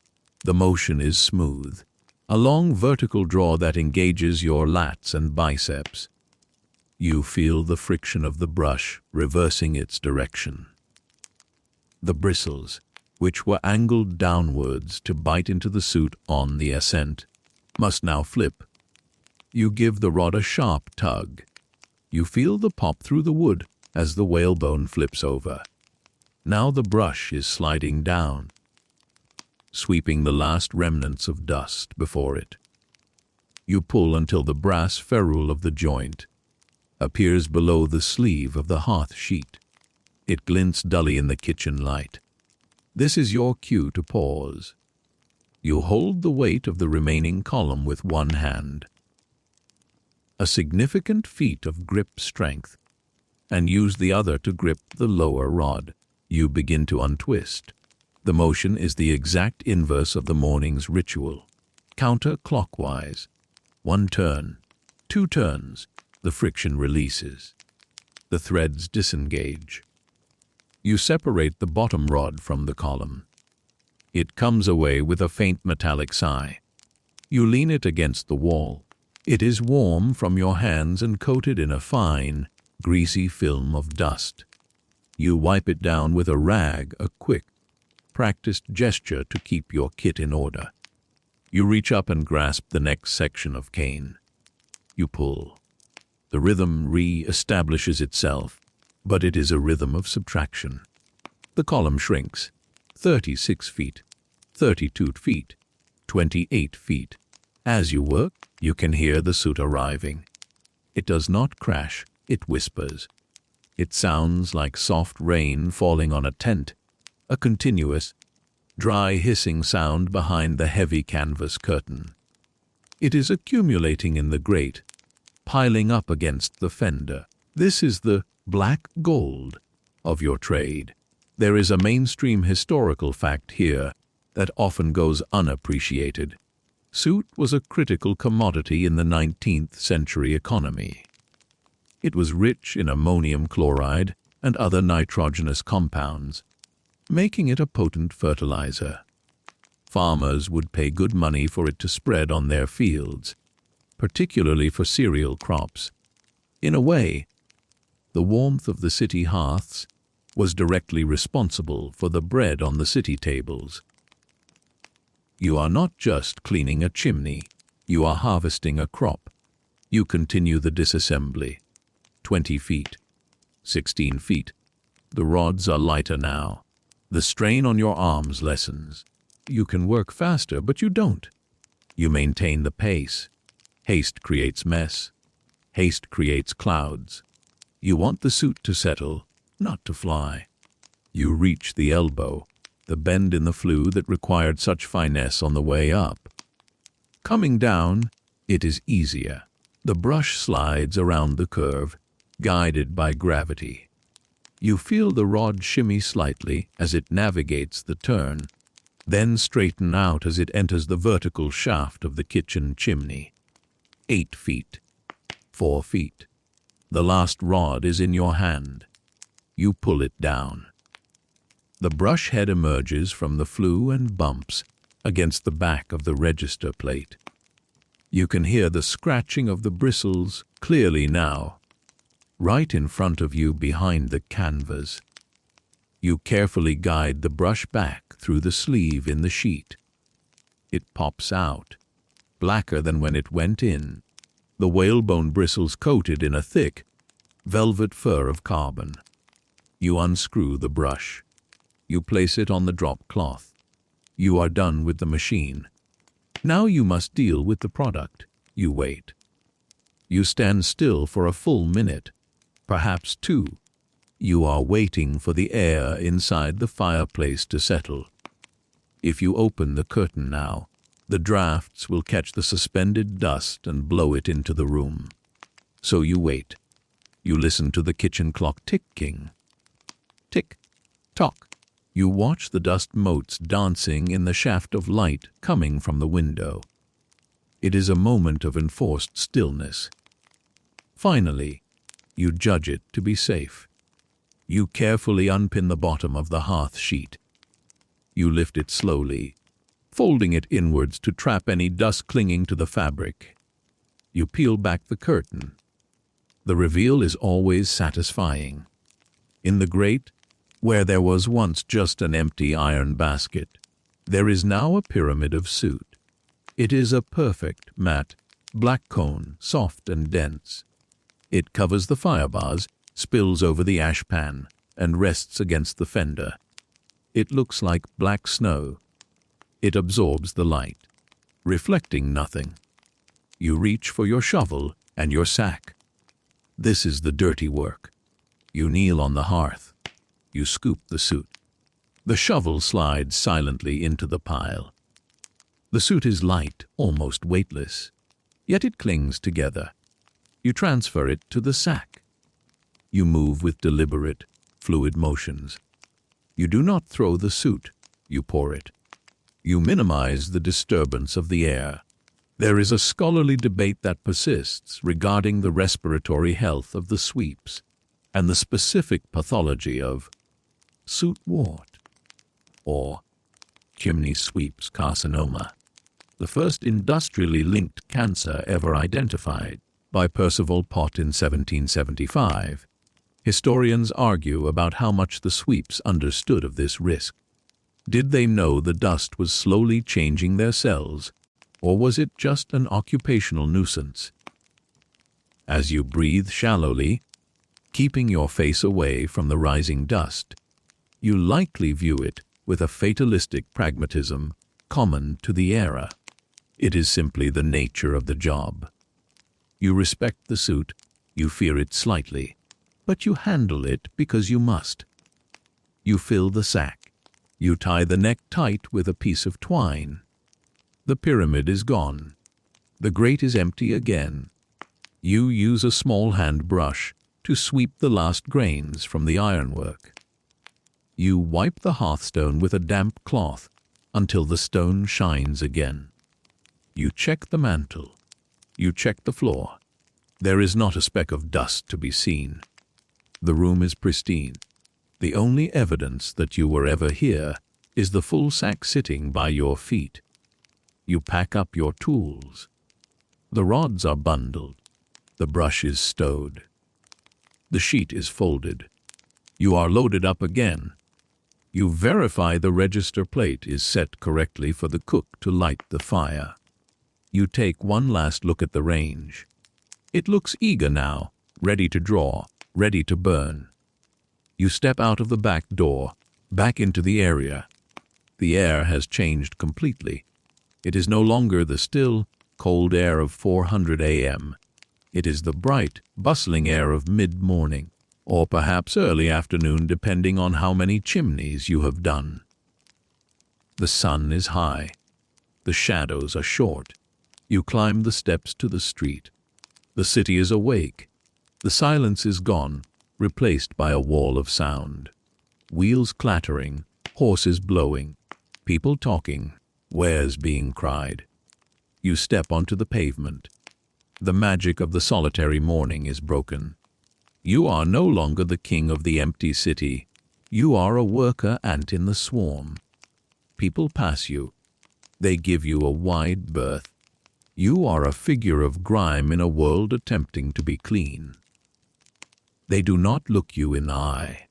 The motion is smooth, a long vertical draw that engages your lats and biceps. You feel the friction of the brush reversing its direction. The bristles, which were angled downwards to bite into the soot on the ascent, must now flip. You give the rod a sharp tug. You feel the pop through the wood as the whalebone flips over. Now the brush is sliding down, sweeping the last remnants of dust before it. You pull until the brass ferrule of the joint appears below the sleeve of the hearth sheet. It glints dully in the kitchen light. This is your cue to pause. You hold the weight of the remaining column with one hand, a significant feat of grip strength, and use the other to grip the lower rod. You begin to untwist. The motion is the exact inverse of the morning's ritual. Counter-clockwise. 1 turn, 2 turns. The friction releases. The threads disengage. You separate the bottom rod from the column. It comes away with a faint metallic sigh. You lean it against the wall. It is warm from your hands and coated in a fine, greasy film of dust. You wipe it down with a rag, a quick, practiced gesture to keep your kit in order. You reach up and grasp the next section of cane. You pull. The rhythm re-establishes itself, but it is a rhythm of subtraction. The column shrinks. 36 feet, 32 feet, 28 feet. As you work, you can hear the soot arriving. It does not crash, it whispers. It sounds like soft rain falling on a tent, a continuous, dry hissing sound behind the heavy canvas curtain. It is accumulating in the grate, piling up against the fender. This is the black gold of your trade. There is a mainstream historical fact here that often goes unappreciated. Soot was a critical commodity in the 19th century economy. It was rich in ammonium chloride and other nitrogenous compounds, making it a potent fertilizer. Farmers would pay good money for it to spread on their fields, particularly for cereal crops. In a way, the warmth of the city hearths was directly responsible for the bread on the city tables. You are not just cleaning a chimney, you are harvesting a crop. You continue the disassembly. 20 feet, 16 feet. The rods are lighter now. The strain on your arms lessens. You can work faster, but you don't. You maintain the pace. Haste creates mess. Haste creates clouds. You want the soot to settle, not to fly. You reach the elbow, the bend in the flue that required such finesse on the way up. Coming down, it is easier. The brush slides around the curve, guided by gravity. You feel the rod shimmy slightly as it navigates the turn, then straighten out as it enters the vertical shaft of the kitchen chimney. 8 feet, 4 feet. The last rod is in your hand. You pull it down. The brush head emerges from the flue and bumps against the back of the register plate. You can hear the scratching of the bristles clearly now, right in front of you behind the canvas. You carefully guide the brush back through the sleeve in the sheet. It pops out, blacker than when it went in, the whalebone bristles coated in a thick, velvet fur of carbon. You unscrew the brush. You place it on the drop cloth. You are done with the machine. Now you must deal with the product. You wait. You stand still for a full minute, perhaps 2. You are waiting for the air inside the fireplace to settle. If you open the curtain now, the drafts will catch the suspended dust and blow it into the room. So you wait. You listen to the kitchen clock ticking. Tick, tock. You watch the dust motes dancing in the shaft of light coming from the window. It is a moment of enforced stillness. Finally, you judge it to be safe. You carefully unpin the bottom of the hearth sheet. You lift it slowly, folding it inwards to trap any dust clinging to the fabric. You peel back the curtain. The reveal is always satisfying. In the grate, where there was once just an empty iron basket, there is now a pyramid of soot. It is a perfect, matte, black cone, soft and dense. It covers the firebars, spills over the ash pan, and rests against the fender. It looks like black snow. It absorbs the light, reflecting nothing. You reach for your shovel and your sack. This is the dirty work. You kneel on the hearth. You scoop the soot. The shovel slides silently into the pile. The soot is light, almost weightless, yet it clings together. You transfer it to the sack. You move with deliberate, fluid motions. You do not throw the soot, you pour it. You minimize the disturbance of the air. There is a scholarly debate that persists regarding the respiratory health of the sweeps and the specific pathology of soot wart, or chimney sweep's carcinoma, the first industrially linked cancer ever identified by Percival Pott in 1775. Historians argue about how much the sweeps understood of this risk. Did they know the dust was slowly changing their cells, or was it just an occupational nuisance? As you breathe shallowly, keeping your face away from the rising dust, you likely view it with a fatalistic pragmatism common to the era. It is simply the nature of the job. You respect the soot, you fear it slightly, but you handle it because you must. You fill the sack. You tie the neck tight with a piece of twine. The pyramid is gone. The grate is empty again. You use a small hand brush to sweep the last grains from the ironwork. You wipe the hearthstone with a damp cloth until the stone shines again. You check the mantel. You check the floor. There is not a speck of dust to be seen. The room is pristine. The only evidence that you were ever here is the full sack sitting by your feet. You pack up your tools. The rods are bundled. The brush is stowed. The sheet is folded. You are loaded up again. You verify the register plate is set correctly for the cook to light the fire. You take one last look at the range. It looks eager now, ready to draw, ready to burn. You step out of the back door, back into the area. The air has changed completely. It is no longer the still, cold air of 400 a.m. It is the bright, bustling air of mid-morning, or perhaps early afternoon, depending on how many chimneys you have done. The sun is high. The shadows are short. You climb the steps to the street. The city is awake. The silence is gone, replaced by a wall of sound. Wheels clattering, horses blowing, people talking, wares being cried. You step onto the pavement. The magic of the solitary morning is broken. You are no longer the king of the empty city. You are a worker ant in the swarm. People pass you. They give you a wide berth. You are a figure of grime in a world attempting to be clean. They do not look you in the eye.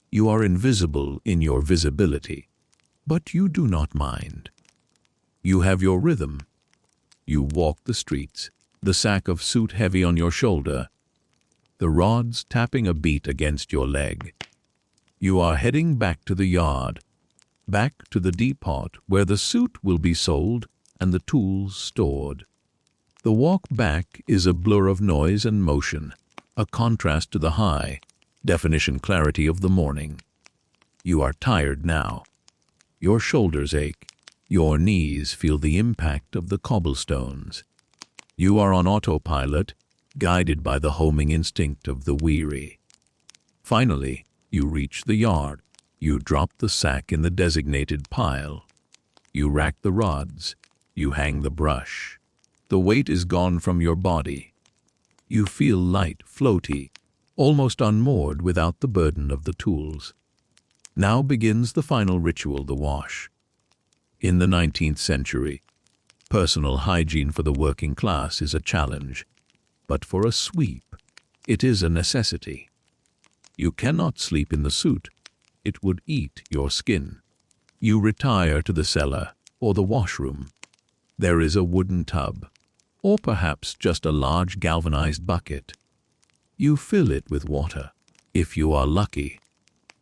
You are invisible in your visibility, but you do not mind. You have your rhythm. You walk the streets, the sack of soot heavy on your shoulder, the rods tapping a beat against your leg. You are heading back to the yard, back to the depot where the soot will be sold and the tools stored. The walk back is a blur of noise and motion, a contrast to the high-definition clarity of the morning. You are tired now. Your shoulders ache. Your knees feel the impact of the cobblestones. You are on autopilot, guided by the homing instinct of the weary. Finally, you reach the yard. You drop the sack in the designated pile. You rack the rods. You hang the brush. The weight is gone from your body. You feel light, floaty, almost unmoored without the burden of the tools. Now begins the final ritual, the wash. In the 19th century, personal hygiene for the working class is a challenge, but for a sweep, it is a necessity. You cannot sleep in the soot. It would eat your skin. You retire to the cellar or the washroom. There is a wooden tub, or perhaps just a large galvanized bucket. You fill it with water, if you are lucky.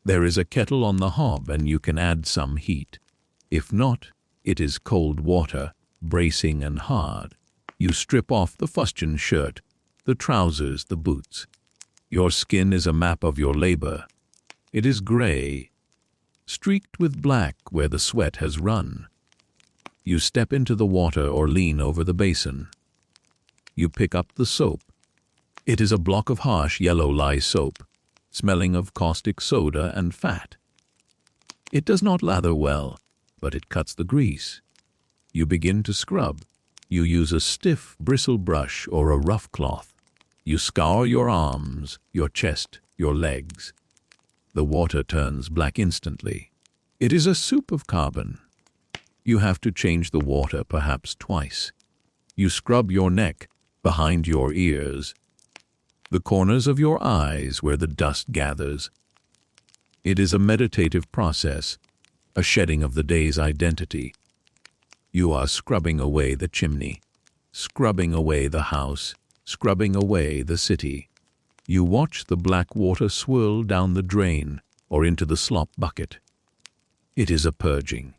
There is a kettle on the hob and you can add some heat. If not, it is cold water, bracing and hard. You strip off the fustian shirt, the trousers, the boots. Your skin is a map of your labor. It is gray, streaked with black where the sweat has run. You step into the water or lean over the basin. You pick up the soap. It is a block of harsh yellow lye soap, smelling of caustic soda and fat. It does not lather well, but it cuts the grease. You begin to scrub. You use a stiff bristle brush or a rough cloth. You scour your arms, your chest, your legs. The water turns black instantly. It is a soup of carbon. You have to change the water perhaps twice. You scrub your neck, behind your ears, the corners of your eyes where the dust gathers. It is a meditative process, a shedding of the day's identity. You are scrubbing away the chimney, scrubbing away the house, scrubbing away the city. You watch the black water swirl down the drain or into the slop bucket. It is a purging.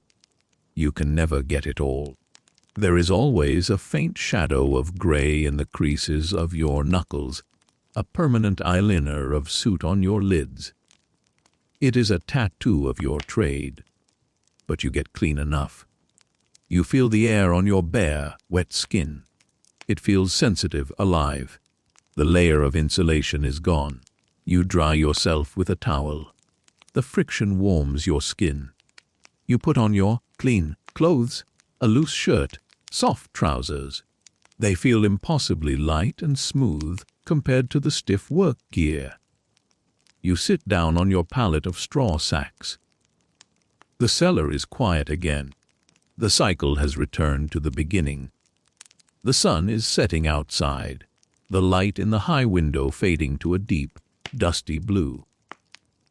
You can never get it all. There is always a faint shadow of gray in the creases of your knuckles, a permanent eyeliner of soot on your lids. It is a tattoo of your trade, but you get clean enough. You feel the air on your bare, wet skin. It feels sensitive, alive. The layer of insulation is gone. You dry yourself with a towel. The friction warms your skin. You put on your clean clothes, a loose shirt, soft trousers. They feel impossibly light and smooth compared to the stiff work gear. You sit down on your pallet of straw sacks. The cellar is quiet again. The cycle has returned to the beginning. The sun is setting outside, the light in the high window fading to a deep, dusty blue.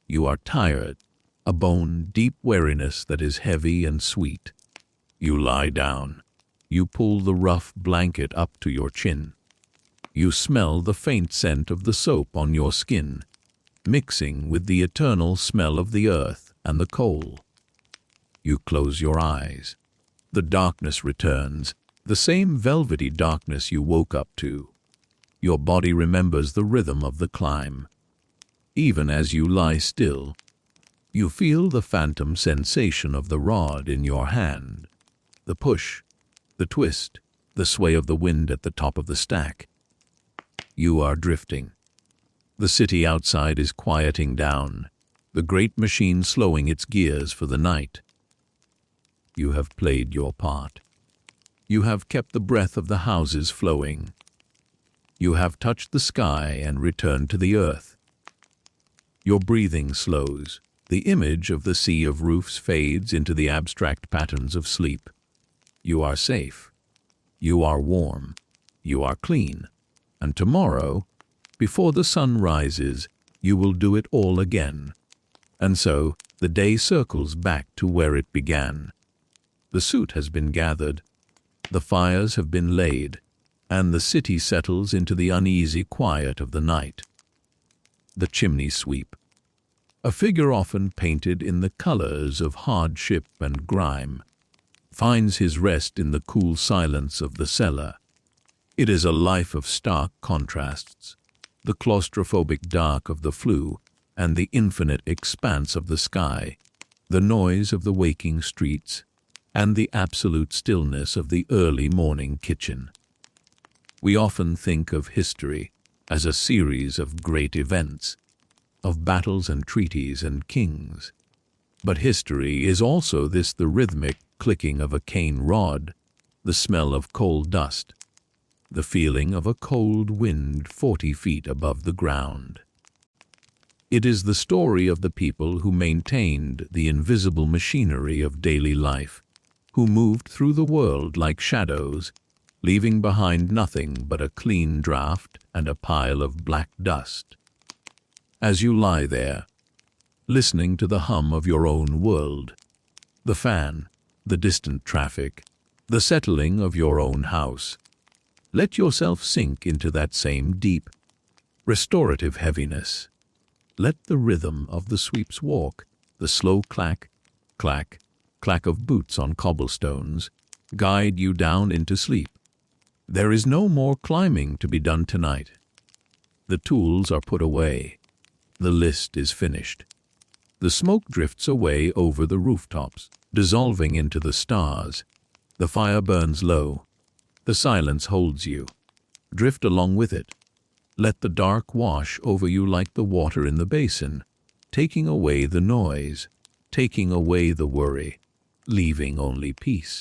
You are tired, a bone-deep weariness that is heavy and sweet. You lie down. You pull the rough blanket up to your chin. You smell the faint scent of the soap on your skin, mixing with the eternal smell of the earth and the coal. You close your eyes. The darkness returns, the same velvety darkness you woke up to. Your body remembers the rhythm of the climb. Even as you lie still, you feel the phantom sensation of the rod in your hand, the push, the twist, the sway of the wind at the top of the stack. You are drifting. The city outside is quieting down, the great machine slowing its gears for the night. You have played your part. You have kept the breath of the houses flowing. You have touched the sky and returned to the earth. Your breathing slows. The image of the sea of roofs fades into the abstract patterns of sleep. You are safe. You are warm. You are clean. And tomorrow, before the sun rises, you will do it all again. And so the day circles back to where it began. The soot has been gathered, the fires have been laid, and the city settles into the uneasy quiet of the night. The chimney sweep. A figure often painted in the colors of hardship and grime, finds his rest in the cool silence of the cellar. It is a life of stark contrasts, the claustrophobic dark of the flue and the infinite expanse of the sky, the noise of the waking streets, and the absolute stillness of the early morning kitchen. We often think of history as a series of great events, of battles and treaties and kings. But history is also the rhythmic clicking of a cane rod, the smell of coal dust, the feeling of a cold wind 40 feet above the ground. It is the story of the people who maintained the invisible machinery of daily life, who moved through the world like shadows, leaving behind nothing but a clean draft and a pile of black dust. As you lie there, listening to the hum of your own world, the fan, the distant traffic, the settling of your own house, let yourself sink into that same deep, restorative heaviness. Let the rhythm of the sweep's walk, the slow clack, clack, clack of boots on cobblestones, guide you down into sleep. There is no more climbing to be done tonight. The tools are put away. The list is finished. The smoke drifts away over the rooftops, dissolving into the stars. The fire burns low. The silence holds you. Drift along with it. Let the dark wash over you like the water in the basin, taking away the noise, taking away the worry, leaving only peace.